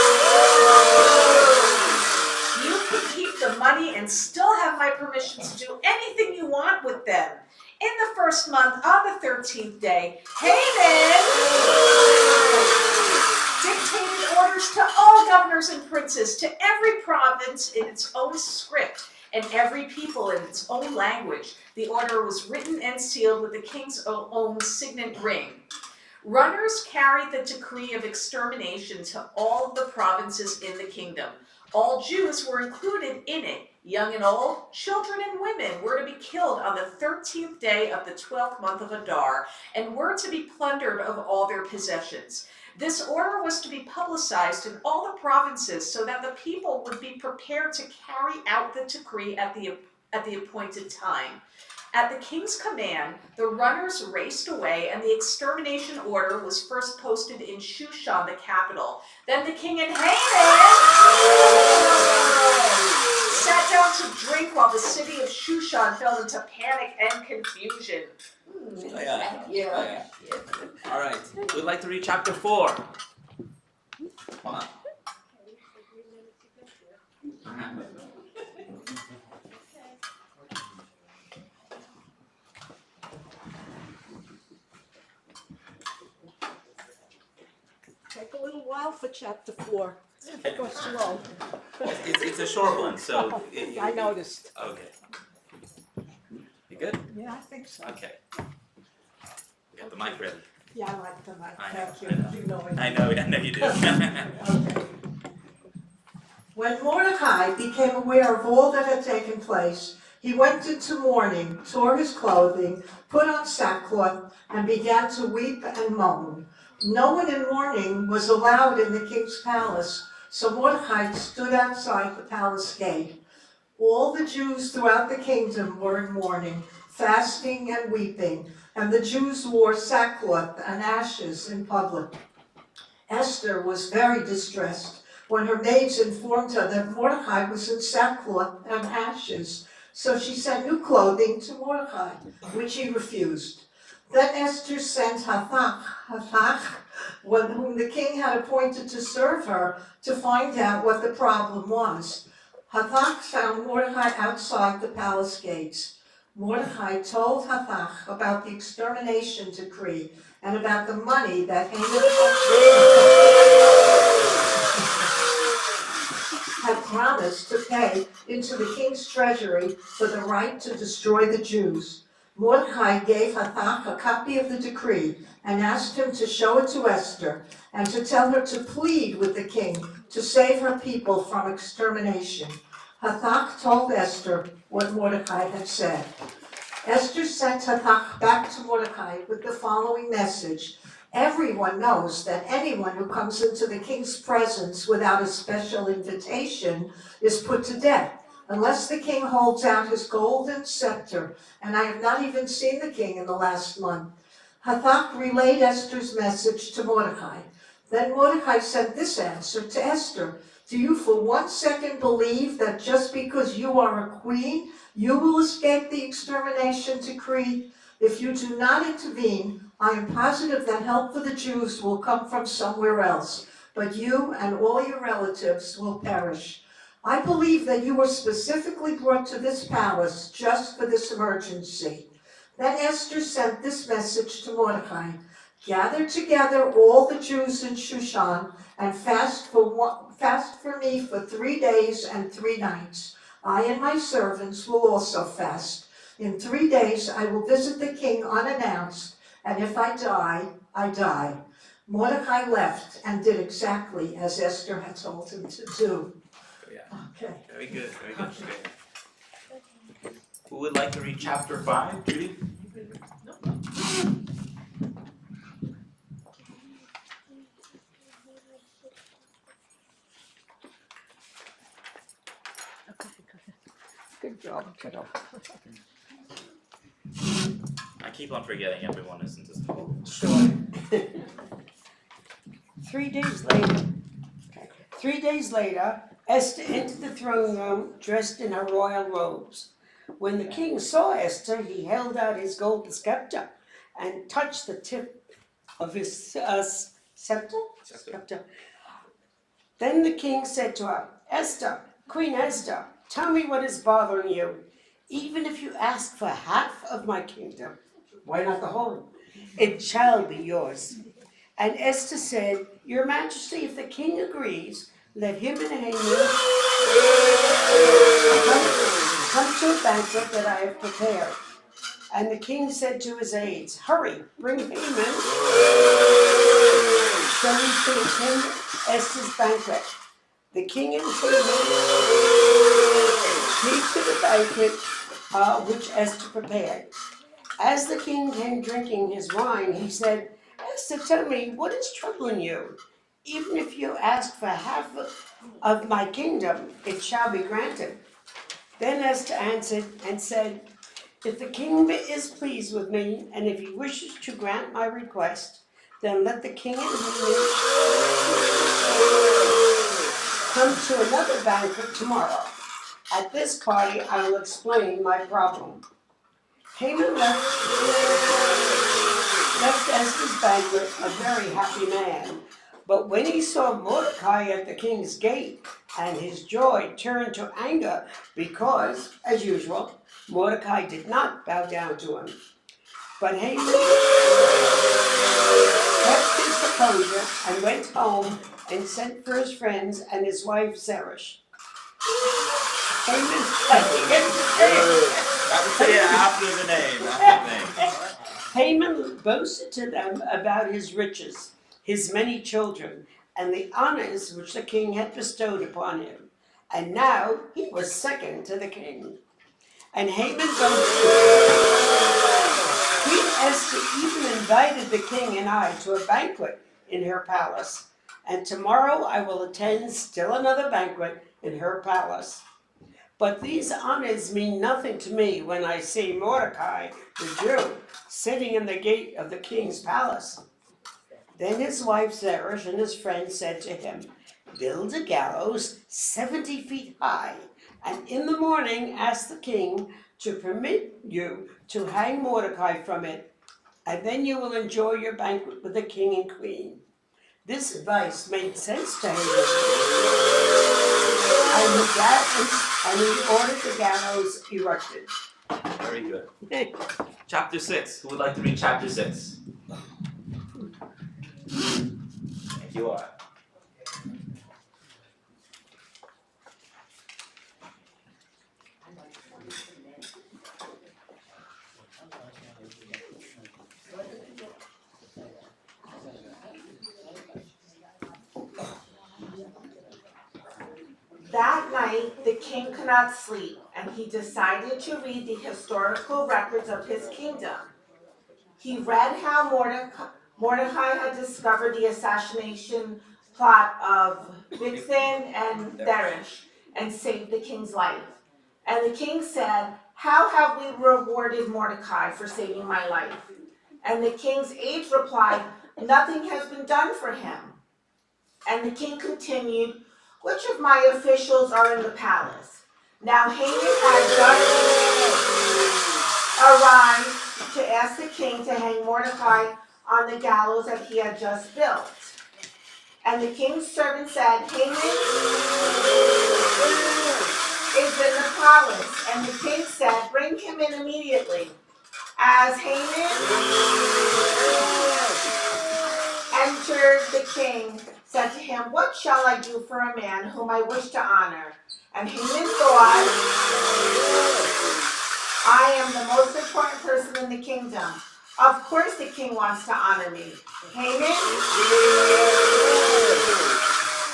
"You can keep the money and still have my permission to do anything you want with them." In the first month, on the 13th day, Haman dictated orders to all governors and princes, to every province in its own script, and every people in its own language. The order was written and sealed with the king's own signet ring. Runners carried the decree of extermination to all of the provinces in the kingdom. All Jews were included in it. Young and old, children and women were to be killed on the 13th day of the 12th month of Adar and were to be plundered of all their possessions. This order was to be publicized in all the provinces so that the people would be prepared to carry out the decree at the appointed time. At the king's command, the runners raced away, and the extermination order was first posted in Shushan, the capital. Then the king and Haman sat down to drink while the city of Shushan fell into panic and confusion. Yeah. All right. We'd like to read chapter 4. Come on. Take a little while for chapter 4. Go slow. It's a short one, so. I noticed. Okay. You good? Yeah, I think so. Okay. We got the mic ready. Yeah, I like the mic. I know, Thank you. I know. You know it. I know you do. Okay. When Mordecai became aware of all that had taken place, he went into mourning, tore his clothing, put on sackcloth, and began to weep and moan. No one in mourning was allowed in the king's palace, so Mordecai stood outside the palace gate. All the Jews throughout the kingdom were in mourning, fasting and weeping, and the Jews wore sackcloth and ashes in public. Esther was very distressed when her maids informed her that Mordecai was in sackcloth and ashes, so she sent new clothing to Mordecai, which he refused. Then Esther sent Hathach, whom the king had appointed to serve her, to find out what the problem was. Hathach found Mordecai outside the palace gates. Mordecai told Hathach about the extermination decree and about the money that Haman had promised to pay into the king's treasury for the right to destroy the Jews. Mordecai gave Hathach a copy of the decree and asked him to show it to Esther and to tell her to plead with the king to save her people from extermination. Hathach told Esther what Mordecai had said. Esther sent Hathach back to Mordecai with the following message: Everyone knows that anyone who comes into the king's presence without a special invitation is put to death, unless the king holds out his golden scepter, and I have not even seen the king in the last month. Hathach relayed Esther's message to Mordecai. Then Mordecai sent this answer to Esther. Do you for 1 second believe that just because you are a queen, you will escape the extermination decree? If you do not intervene, I am positive that help for the Jews will come from somewhere else, but you and all your relatives will perish. I believe that you were specifically brought to this palace just for this emergency. Then Esther sent this message to Mordecai. Gather together all the Jews in Shushan and fast for me for 3 days and 3 nights. I and my servants will also fast. In 3 days I will visit the king unannounced, and if I die, I die. Mordecai left and did exactly as Esther had told him to do. Okay. Very good, very good. Who would like to read chapter 5? Judy? Good job, kiddo. I keep on forgetting everyone isn't as tall. Sure. 3 days later, 3 days later, Esther entered the throne room dressed in her royal robes. When the king saw Esther, he held out his golden scepter and touched the tip of his scepter. Then the king said to her, Esther, Queen Esther, tell me what is bothering you. Even if you ask for half of my kingdom, why not the whole? It shall be yours. And Esther said, Your Majesty, if the king agrees, let him and Haman come to a banquet that I have prepared. And the king said to his aides, Hurry, bring Haman so we can attend Esther's banquet. The king and Haman came to the banquet which Esther prepared. As the king came drinking his wine, he said, Esther, tell me, what is troubling you? Even if you ask for half of my kingdom, it shall be granted. Then Esther answered and said, If the king is pleased with me, and if he wishes to grant my request, then let the king and Haman come to another banquet tomorrow. At this party, I will explain my problem. Haman left Esther's banquet a very happy man. But when he saw Mordecai at the king's gate, and his joy turned to anger because, as usual, Mordecai did not bow down to him. But Haman kept his composure and went home and sent for his friends and his wife Zeresh. Haman, After the name. Haman boasted to them about his riches, his many children, and the honors which the king had bestowed upon him. And now he was second to the king. And Haman boasted, Queen Esther even invited the king and I to a banquet in her palace. And tomorrow I will attend still another banquet in her palace. But these honors mean nothing to me when I see Mordecai, the Jew, sitting in the gate of the king's palace. Then his wife Zeresh and his friends said to him, Build a gallows 70 feet high, and in the morning ask the king to permit you to hang Mordecai from it, and then you will enjoy your banquet with the king and queen. This advice made sense to Haman, and he ordered the gallows erected. Very good. Chapter 6. Who would like to read chapter 6? Thank you all. That night, the king could not sleep, and he decided to read the historical records of his kingdom. He read how Mordecai had discovered the assassination plot of Bigthan and Teresh and saved the king's life. And the king said, "How have we rewarded Mordecai for saving my life?" And the king's aides replied, "Nothing has been done for him." And the king continued, "Which of my officials are in the palace?" Now Haman had just arrived to ask the king to hang Mordecai on the gallows that he had just built. And the king's servant said, "Haman is in the palace." And the king said, "Bring him in immediately." As Haman entered, the king said to him, "What shall I do for a man whom I wish to honor?" And Haman thought, "I am the most important person in the kingdom. Of course the king wants to honor me." Haman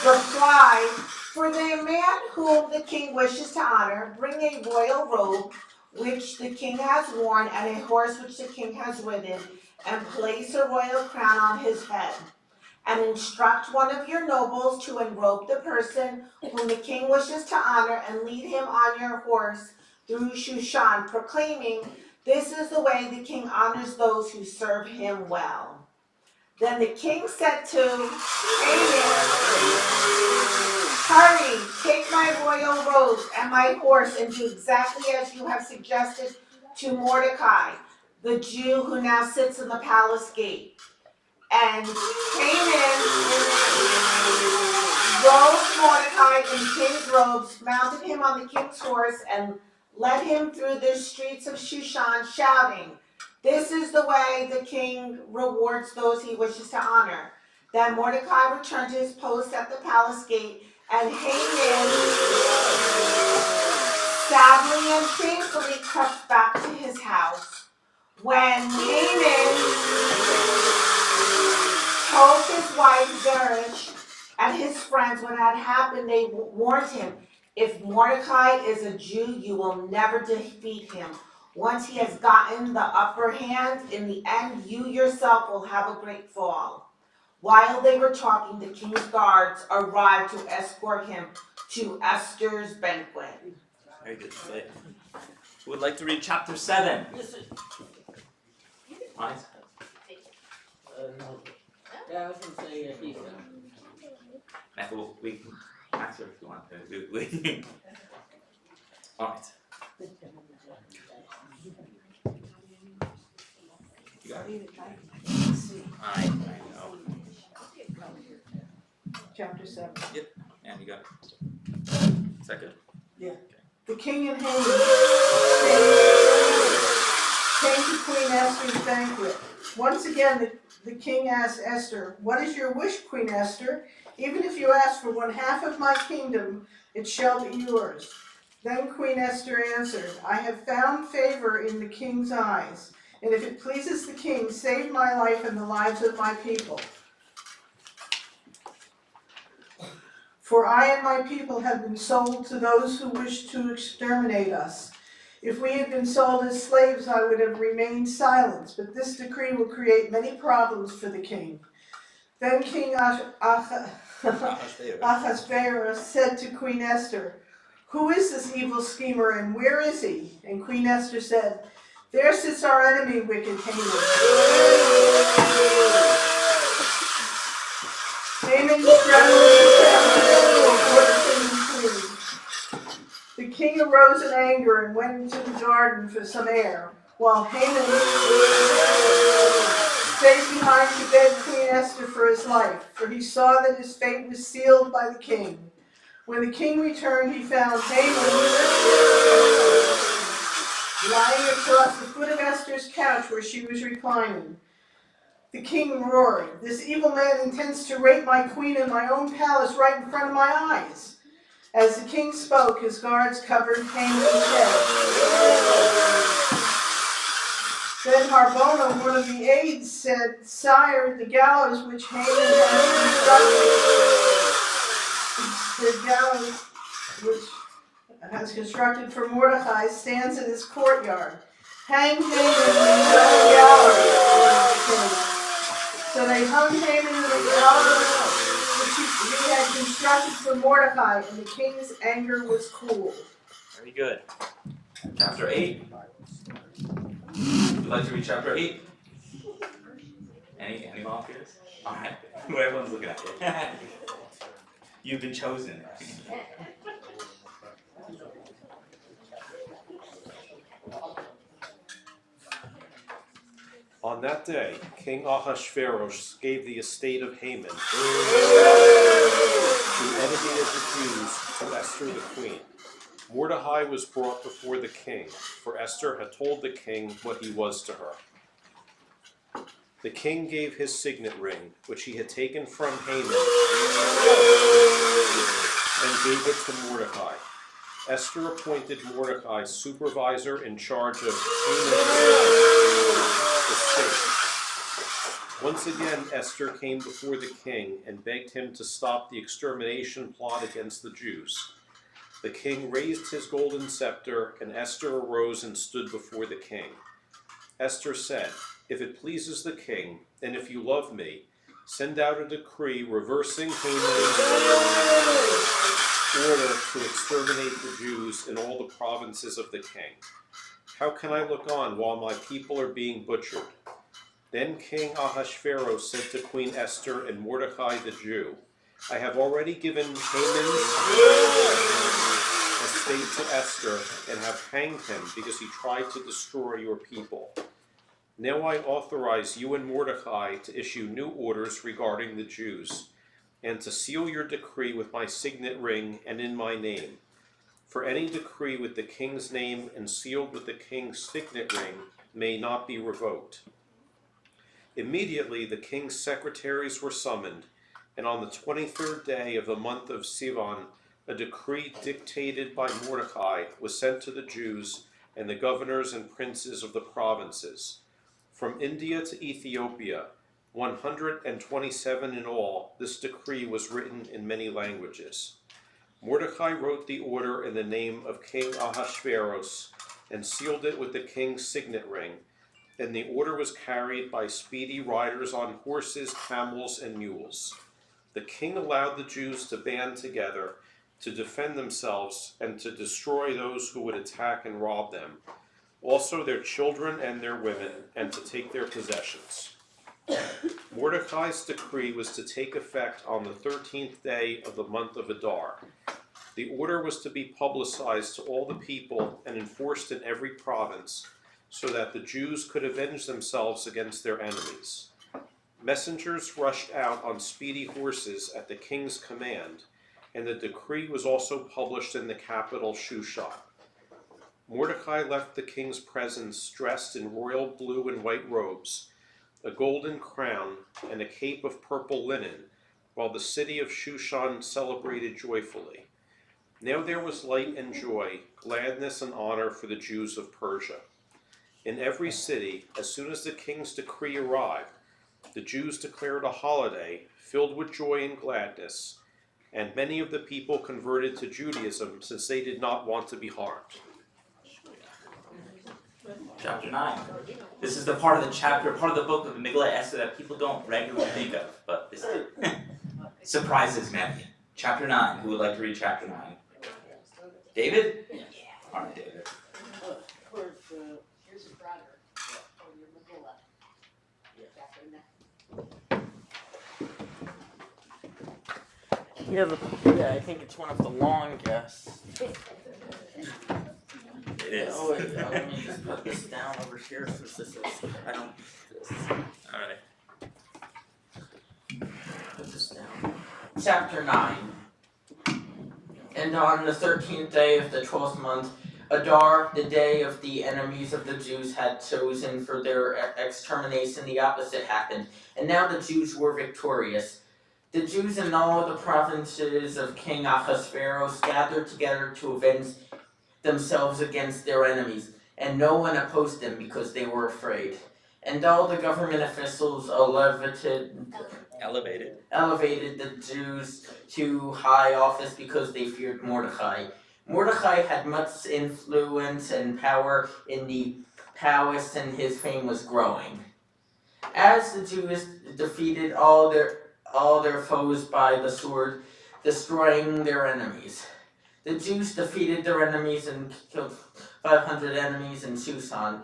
replied, "For the man whom the king wishes to honor, bring a royal robe which the king has worn and a horse which the king has ridden, and place a royal crown on his head. And instruct one of your nobles to enrobe the person whom the king wishes to honor and lead him on your horse through Shushan, proclaiming, 'This is the way the king honors those who serve him well.'" Then the king said to Haman, "Hurry, take my royal robes and my horse and do exactly as you have suggested to Mordecai, the Jew who now sits in the palace gate." And Haman robed Mordecai in king's robes, mounted him on the king's horse, and led him through the streets of Shushan, shouting, "This is the way the king rewards those he wishes to honor." Then Mordecai returned to his post at the palace gate, and Haman sadly and shamefully crept back to his house. When Haman told his wife Zeresh and his friends what had happened, they warned him, "If Mordecai is a Jew, you will never defeat him. Once he has gotten the upper hand, in the end, you yourself will have a great fall." While they were talking, the king's guards arrived to escort him to Esther's banquet. Very good. Who would like to read chapter 7? Right. No. Yeah, I was gonna say Lisa. Well, we can answer if you want to. All right. You got it? I know. Chapter 7. Yep. And you got it. Is that good? Yeah. The king and Haman came to Queen Esther's banquet. Once again, the king asked Esther, "What is your wish, Queen Esther? Even if you ask for 1/2 of my kingdom, it shall be yours." Then Queen Esther answered, "I have found favor in the king's eyes, and if it pleases the king, save my life and the lives of my people. For I and my people have been sold to those who wish to exterminate us. If we had been sold as slaves, I would have remained silent, but this decree will create many problems for the king." Then King Ahasuerus said to Queen Esther, "Who is this evil schemer and where is he?" And Queen Esther said, "There sits our enemy, wicked Haman." Haman The king arose in anger and went into the garden for some air, while Haman stayed behind to beg Queen Esther for his life, for he saw that his fate was sealed by the king. When the king returned, he found Haman lying across the foot of Esther's couch where she was reclining. The king roared, "This evil man intends to rape my queen in my own palace right in front of my eyes." As the king spoke, his guards covered Haman's head. Then Harbona, one of the aides, said, "Sire, the gallows which Haman has constructed for Mordecai stands in his courtyard. Hang Haman in the gallows." So they hung Haman in the gallows which he had constructed for Mordecai, and the king's anger was cooled. Very good. Chapter 8. Would you like to read chapter 8? Any volunteers? Alright. Everyone's looking at you. You've been chosen. On that day, King Ahasuerus gave the estate of Haman, the enemy of the Jews, to Esther the queen. Mordecai was brought before the king, for Esther had told the king what he was to her. The king gave his signet ring, which he had taken from Haman, and gave it to Mordecai. Esther appointed Mordecai supervisor in charge of Haman's estate. Once again, Esther came before the king and begged him to stop the extermination plot against the Jews. The king raised his golden scepter, and Esther arose and stood before the king. Esther said, "If it pleases the king, and if you love me, send out a decree reversing Haman's order to exterminate the Jews in all the provinces of the king. How can I look on while my people are being butchered?" Then King Ahasuerus said to Queen Esther and Mordecai the Jew, "I have already given Haman's estate to Esther and have hanged him because he tried to destroy your people. Now I authorize you and Mordecai to issue new orders regarding the Jews, and to seal your decree with my signet ring and in my name. For any decree with the king's name and sealed with the king's signet ring may not be revoked." Immediately the king's secretaries were summoned, and on the 23rd day of the month of Sivan, a decree dictated by Mordecai was sent to the Jews and the governors and princes of the provinces. From India to Ethiopia, 127 in all, this decree was written in many languages. Mordecai wrote the order in the name of King Ahasuerus and sealed it with the king's signet ring, and the order was carried by speedy riders on horses, camels, and mules. The king allowed the Jews to band together to defend themselves and to destroy those who would attack and rob them, also their children and their women, and to take their possessions. Mordecai's decree was to take effect on the 13th day of the month of Adar. The order was to be publicized to all the people and enforced in every province, so that the Jews could avenge themselves against their enemies. Messengers rushed out on speedy horses at the king's command, and the decree was also published in the capital Shushan. Mordecai left the king's presence dressed in royal blue and white robes, a golden crown, and a cape of purple linen, while the city of Shushan celebrated joyfully. Now there was light and joy, gladness and honor for the Jews of Persia. In every city, as soon as the king's decree arrived, the Jews declared a holiday filled with joy and gladness, and many of the people converted to Judaism since they did not want to be harmed. Chapter 9. This is the part of the book of the Megillah Esther that people don't regularly think of, but this surprises many. Chapter 9. Who would like to read chapter 9? David? All right, David. Yeah, I think it's one of the longest. It is. Oh, wait, let me just put this down over here since this is, I don't, Alright. put this down. Chapter 9. And on the 13th day of the 12th month, Adar, the day of the enemies of the Jews had chosen for their extermination, the opposite happened. And now the Jews were victorious. The Jews in all the provinces of King Ahasuerus gathered together to avenge themselves against their enemies, and no one opposed them because they were afraid. And all the government officials elevated the Jews to high office because they feared Mordecai. Mordecai had much influence and power in the palace, and his fame was growing. As the Jews defeated all their foes by the sword, destroying their enemies. The Jews defeated their enemies and killed 500 enemies in Susan,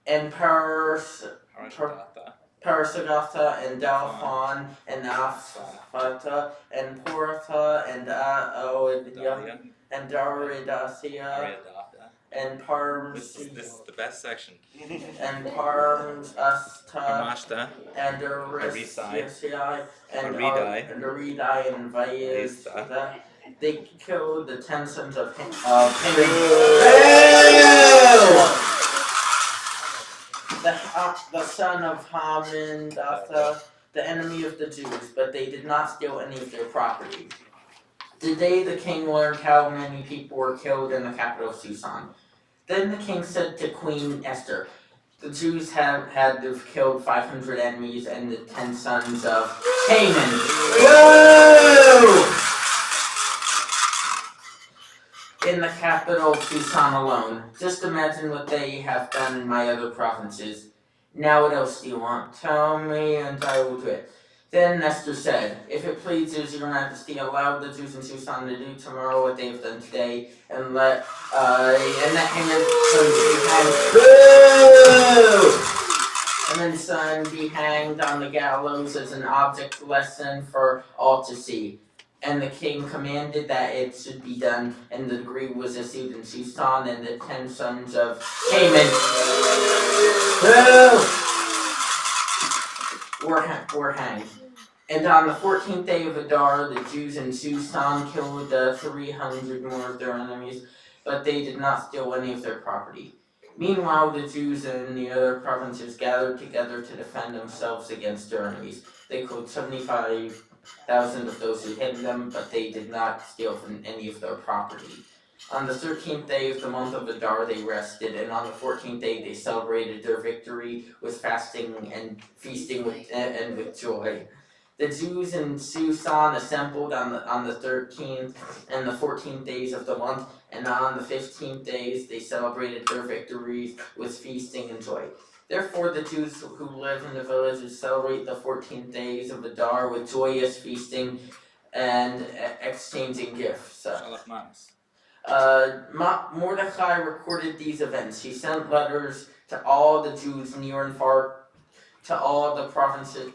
and Parasagata and Dalphon and Aphata and Portha and Aodia and Daridacia and This is the best section. and Parmasta Amashta, and Arisai, Arisiai and Aridai, Aridai and Aista. Vaizda. They killed the 10 sons of Haman. The son of Hamandatha, the enemy of the Jews, but they did not steal any of their property. Today the king learned how many people were killed in the capital of Susan. Then the king said to Queen Esther, the Jews had killed 500 enemies and the 10 sons of Haman. Whoa! In the capital of Susan alone. Just imagine what they have done in my other provinces. Now what else do you want? Tell me and I will do it. Then Esther said, if it pleases your majesty, allow the Jews in Susan to do tomorrow what they have done today, and let Haman's son be hanged on the gallows as an object lesson for all to see. And the king commanded that it should be done, and the decree was issued in Susan, and the 10 sons of Haman were hanged. And on the 14th day of Adar, the Jews in Susan killed 300 more of their enemies, but they did not steal any of their property. Meanwhile, the Jews in the other provinces gathered together to defend themselves against their enemies. They killed 75,000 of those who hid them, but they did not steal from any of their property. On the 13th day of the month of Adar, they rested, and on the 14th day they celebrated their victory with fasting and feasting and with joy. The Jews in Susan assembled on the 13th and the 14th days of the month, and on the 15th days they celebrated their victories with feasting and joy. Therefore the Jews who live in the villages celebrate the 14th days of Adar with joyous feasting and exchanging gifts. Mordecai recorded these events. He sent letters to all the Jews near and far, to all the provinces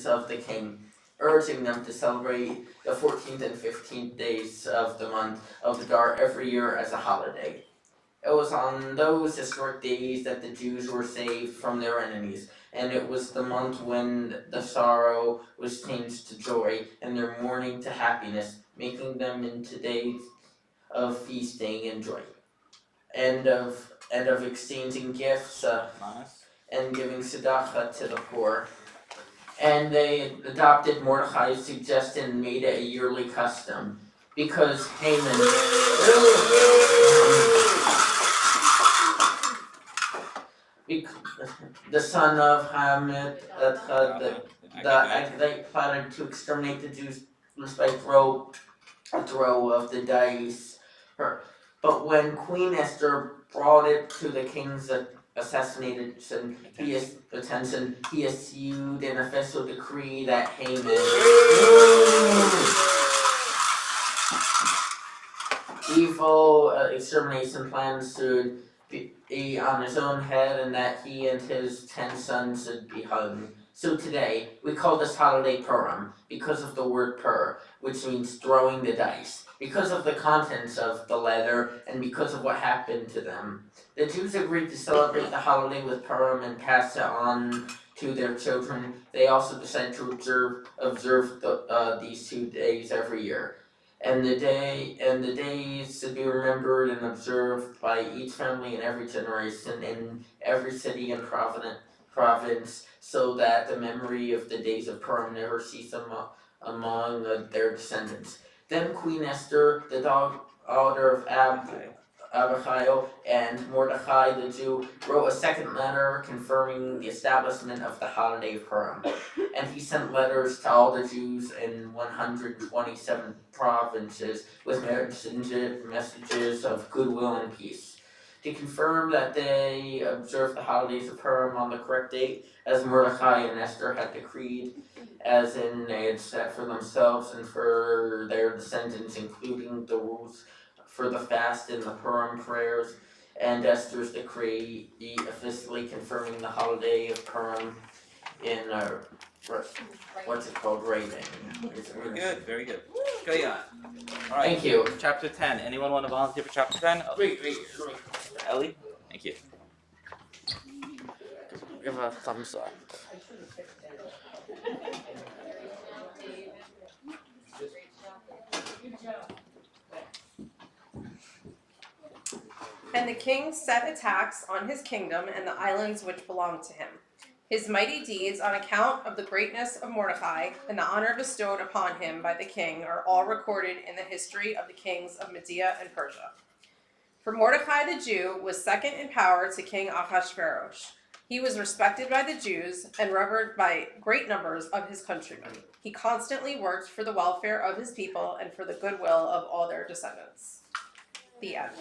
of the king, urging them to celebrate the 14th and 15th days of the month of Adar every year as a holiday. It was on those historic days that the Jews were saved from their enemies, and it was the month when the sorrow was changed to joy and their mourning to happiness, making them into days of feasting and joy, and of exchanging gifts and giving tzedakah to the poor. And they adopted Mordecai's suggestion and made it a yearly custom, because Haman, the son of Hamid, the Agagite, plotted to exterminate the Jews by throw of the dice. But when Queen Esther brought it to the king's assassination, he issued an official decree that Haman evil extermination plans should be on his own head, and that he and his 10 sons should be hung. So today, we call this holiday Purim, because of the word pur, which means throwing the dice, because of the contents of the letter, and because of what happened to them. The Jews agreed to celebrate the holiday with Purim and pass it on to their children. They also decided to observe these 2 days every year. And the days should be remembered and observed by each family in every generation, in every city and province, so that the memory of the days of Purim never cease among their descendants. Then Queen Esther, the daughter of Abihail, and Mordecai the Jew wrote a second letter confirming the establishment of the holiday of Purim. And he sent letters to all the Jews in 127 provinces with messages of goodwill and peace. to confirm that they observe the holidays of Purim on the correct date, as Mordecai and Esther had decreed, as in they had set for themselves and for their descendants, including the rules for the fast and the Purim prayers, and Esther's decree officially confirming the holiday of Purim in what's it called? Writing. Very good, very good. Go on. All right. Thank you. Chapter 10. Anyone want to volunteer for chapter 10? Wait. Ellie? Thank you. Give a thumbs up. And the king set a tax on his kingdom and the islands which belonged to him. His mighty deeds on account of the greatness of Mordecai and the honor bestowed upon him by the king are all recorded in the history of the kings of Media and Persia. For Mordecai the Jew was second in power to King Ahasuerus. He was respected by the Jews and revered by great numbers of his countrymen. He constantly worked for the welfare of his people and for the goodwill of all their descendants. The end.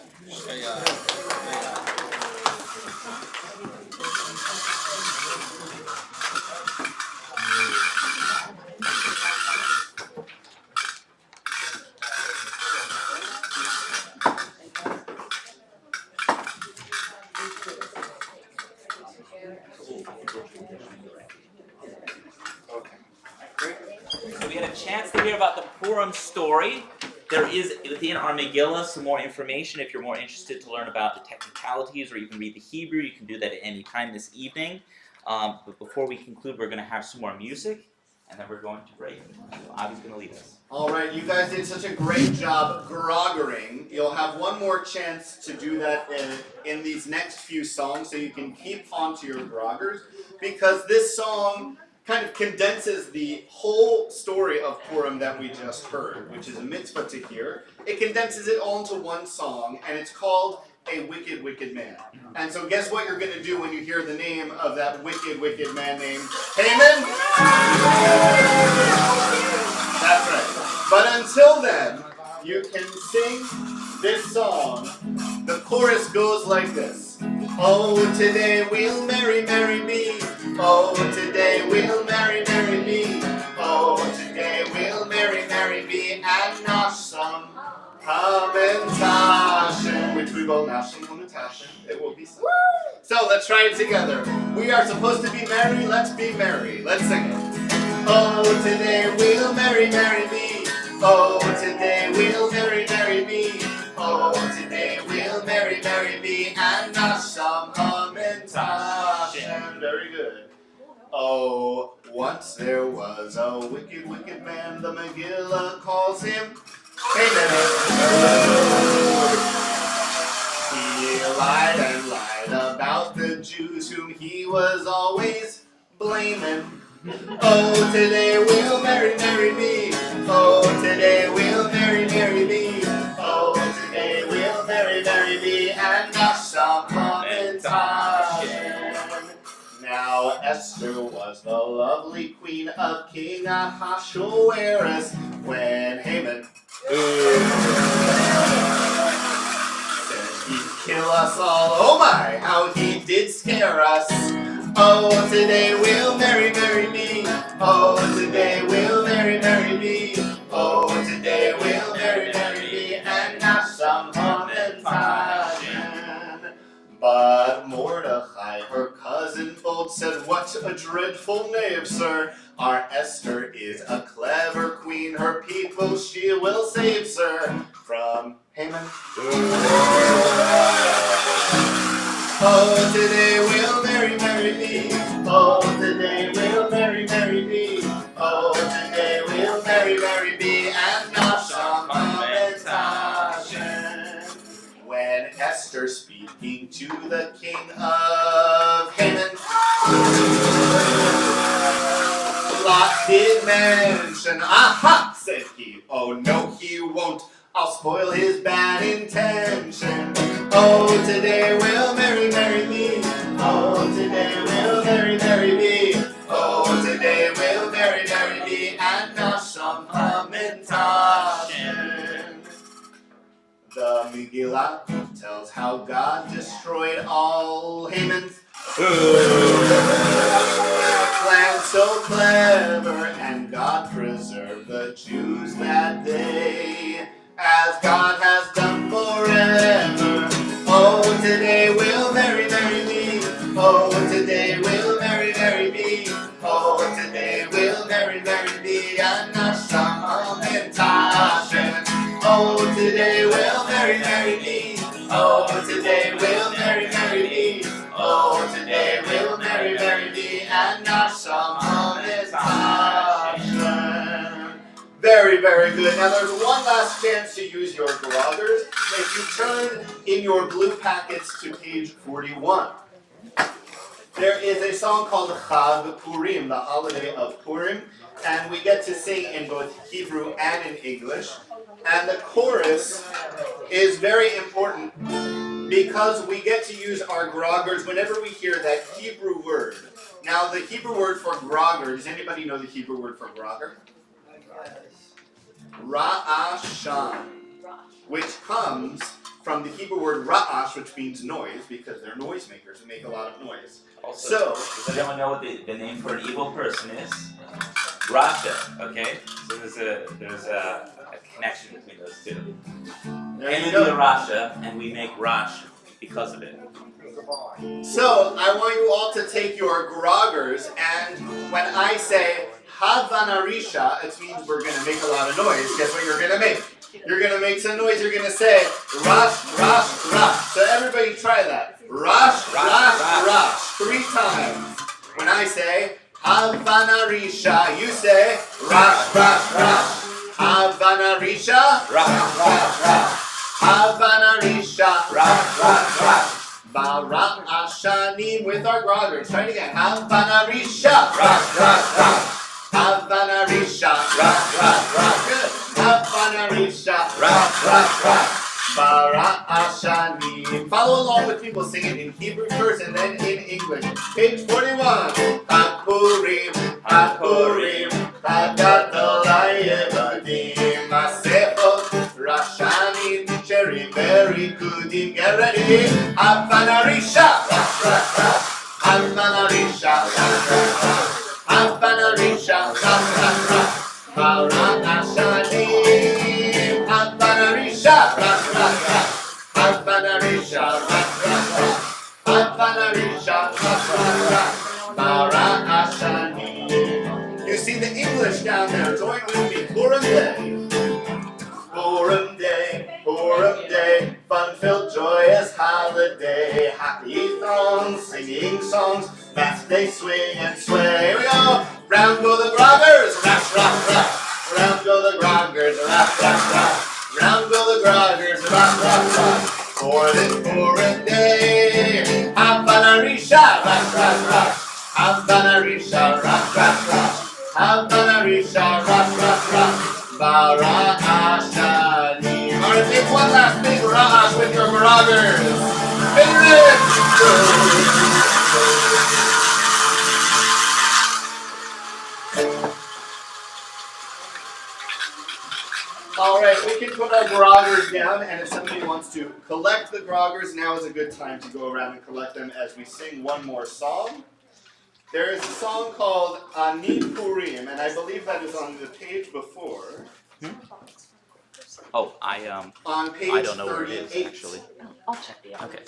So we had a chance to hear about the Purim story. There is within our Megillah some more information if you're more interested to learn about the technicalities, or you can read the Hebrew. You can do that at any time this evening. But before we conclude, we're going to have some more music, and then we're going to break. So Avi's going to lead us. All right, you guys did such a great job groggering. You'll have one more chance to do that in these next few songs, so you can keep on to your groggers, because this song kind of condenses the whole story of Purim that we just heard, which is a mitzvah to hear. It condenses it all into one song, and it's called A Wicked, Wicked Man. And so guess what you're going to do when you hear the name of that wicked, wicked man named Haman? That's right. But until then, you can sing this song. The chorus goes like this. Oh, today we'll marry, marry me. Oh, today we'll marry, marry me. Oh, today we'll marry, marry me. And nosh some Hamantashen, which we will nashim Hamantashen. It will be some. So let's try it together. We are supposed to be merry. Let's be merry. Let's sing it. Oh, today we'll marry, marry me. Oh, today we'll marry, marry me. Oh, today we'll marry, marry me. And nosh some Hamantashen. Very good. Oh, once there was a wicked, wicked man, the Megillah calls him Haman. He lied and lied about the Jews whom he was always blaming. Oh, today we'll marry, marry me. Oh, today we'll marry, marry me. Oh, today we'll marry, marry me. And nosh some Hamantashen. Now Esther was the lovely queen of King Ahasuerus when Haman said he'd kill us all. Oh my, how he did scare us. Oh, today we'll marry, marry me. Oh, today we'll marry, marry me. Oh, today we'll marry, marry me. And nosh some Hamantashen. But Mordecai, her cousin bold, said, what a dreadful knave, sir. Our Esther is a clever queen. Her people she will save, sir, from Haman. Oh, today we'll marry, marry me. Oh, today we'll marry, marry me. Oh, today we'll marry, marry me. And nosh some Hamantashen. When Esther speaking to the king of Haman, Lot did mention, aha, said he. Oh no, he won't. I'll spoil his bad intention. Oh, today we'll marry, marry me. Oh, today we'll marry, marry me. Oh, today we'll marry, marry me. And nosh some Hamantashen. The Megillah tells how God destroyed destroyed all Haman's plan so clever, and God preserved the Jews that day, as God has done forever. Oh, today will very, very be. Oh, today will very, very be. Oh, today will very, very be. And a song in Tashin. Oh, today will very, very be. Oh, today will very, very be. Oh, today will very, very be. And a song in Tashin. Very, very good. Now there's one last chance to use your groggers. If you turn in your blue packets to page 41, there is a song called Chag Purim, the holiday of Purim, and we get to sing in both Hebrew and in English. And the chorus is very important because we get to use our groggers whenever we hear that Hebrew word. Now the Hebrew word for grogger, does anybody know the Hebrew word for grogger? Ra'ashan, which comes from the Hebrew word ra'ash, which means noise, because they're noisemakers who make a lot of noise. Also, does anyone know what the name for an evil person is? Rasha, okay? So there's a connection between those two. There you And go. we do Rasha, and we make Rash because of it. So I want you all to take your groggers, and when I say Havanarisha, it means we're going to make a lot of noise. Guess what you're going to make? You're going to make some noise. You're going to say Rash, Rash, Rash. So everybody try that. Rash, Rash, Rash. 3 times. When I say Havanarisha, you say Rash, Rash, Rash. Havanarisha, Rash, Rash, Rash. Havanarisha, Rash, Rash, Rash. Bara'ashanim with our groggers. Try it again. Havanarisha, Rash, Rash, Rash. Havanarisha, Rash, Rash, Rash. Good. Havanarisha, Rash, Rash, Rash. Bara'ashanim. Follow along with people singing in Hebrew first and then in English. Page 41. Hapurim, Hapurim, Hagadalayim, Masechot, Rashanim, Cherry, Berry, Kudim. Get ready. Havanarisha, Rash, Rash, Rash. Havanarisha, Rash, Rash, Rash. Havanarisha, Rash, Rash, Rash. Bara'ashanim, Havanarisha, Rash, Rash, Rash. Havanarisha, Rash, Rash, Rash. Havanarisha, Rash, Rash, Rash. Bara'ashanim. You see the English down there. Join with me. Purim Day. Purim Day, Purim Day, fun-filled, joyous holiday. Happy throngs, singing songs, fast they swing and sway. Here we go. Round go the groggers, rash, rash, rash. Round go the groggers, rash, rash, rash. Round go the groggers, rash, rash, rash. For this Purim Day, Havanarisha, rash, rash, rash. Havanarisha, rash, rash, rash. Havanarisha, rash, rash, rash. Bara'ashanim. Alright, make one last big ra'ash with your groggers. Big ribs! Alright, we can put our groggers down, and if somebody wants to collect the groggers, now is a good time to go around and collect them as we sing one more song. There is a song called Ani Purim, and I believe that is on the page before. Oh, On page I don't know where it is 38. actually. I'll check the other. Okay.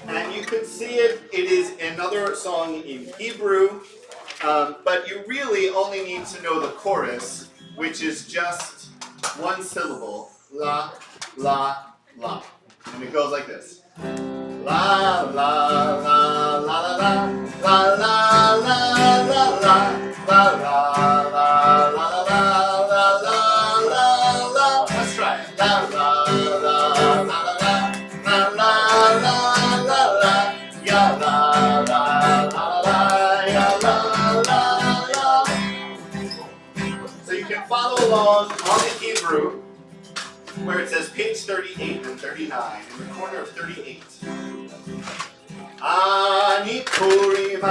And you can see it. It is another song in Hebrew, but you really only need to know the chorus, which is just one syllable. La, la, la. And it goes like this. La, la, la, la, la, la, la, la, la, la, la, la, la, la, la, la, la. Let's try it. La, la, la, la, la, la, la, la, la, la, ya, la, la, la, la, ya, la, la, la. So you can follow along on the Hebrew, where it says page 38 and 39, in the corner of 38. Ani Purim,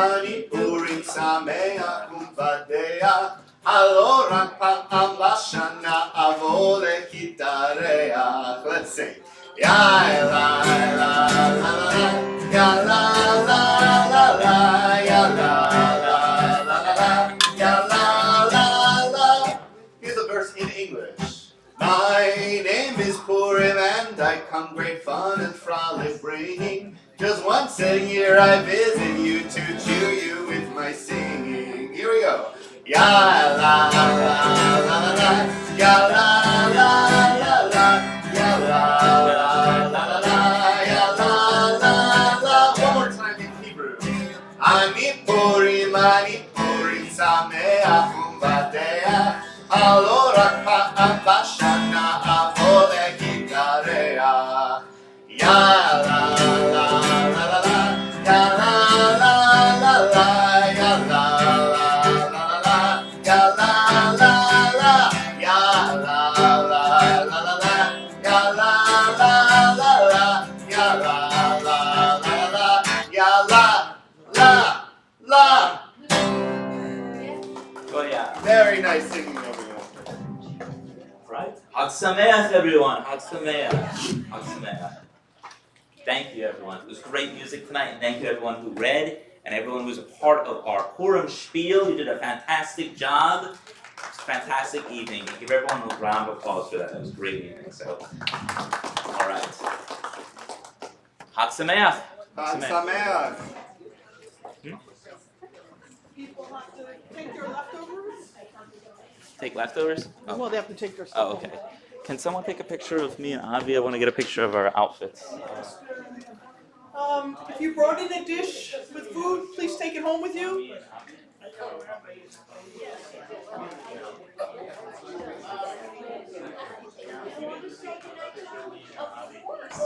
Sameach Uvadeach, Halo Rak Pa'am Bashana Avo Lekitareach. Let's sing. Ya la la la la la, ya Sitting here I visit you to cheer you with my singing. Here we go. Ya la la la la la, ya la la la la, ya la la la la, ya la la la. One more time in Hebrew. Ani Purim Sameach Umbateach. Allora Bashana Avole Gitareach. Ya la la la la la, ya la la la la, ya la la la la, ya la la la, ya la la la la, ya la la la la, ya la la la la, ya la la. Oh yeah. Very nice singing over there. Right? Hag Sameach, everyone. Hag Sameach. Hag Sameach. Thank you, everyone. It was great music tonight, and thank you, everyone who read, and everyone who was a part of our Purim spiel. You did a fantastic job. It was a fantastic evening. Give everyone a round of applause for that. It was a great evening. So, all right. Hag Sameach. Hag Sameach. People have to take their leftovers? Take leftovers? Oh. Well, they have to take their stuff. Oh, okay. Can someone take a picture of me and Avi? I want to get a picture of our outfits. If you brought in a dish with food, please take it home with you. Of course.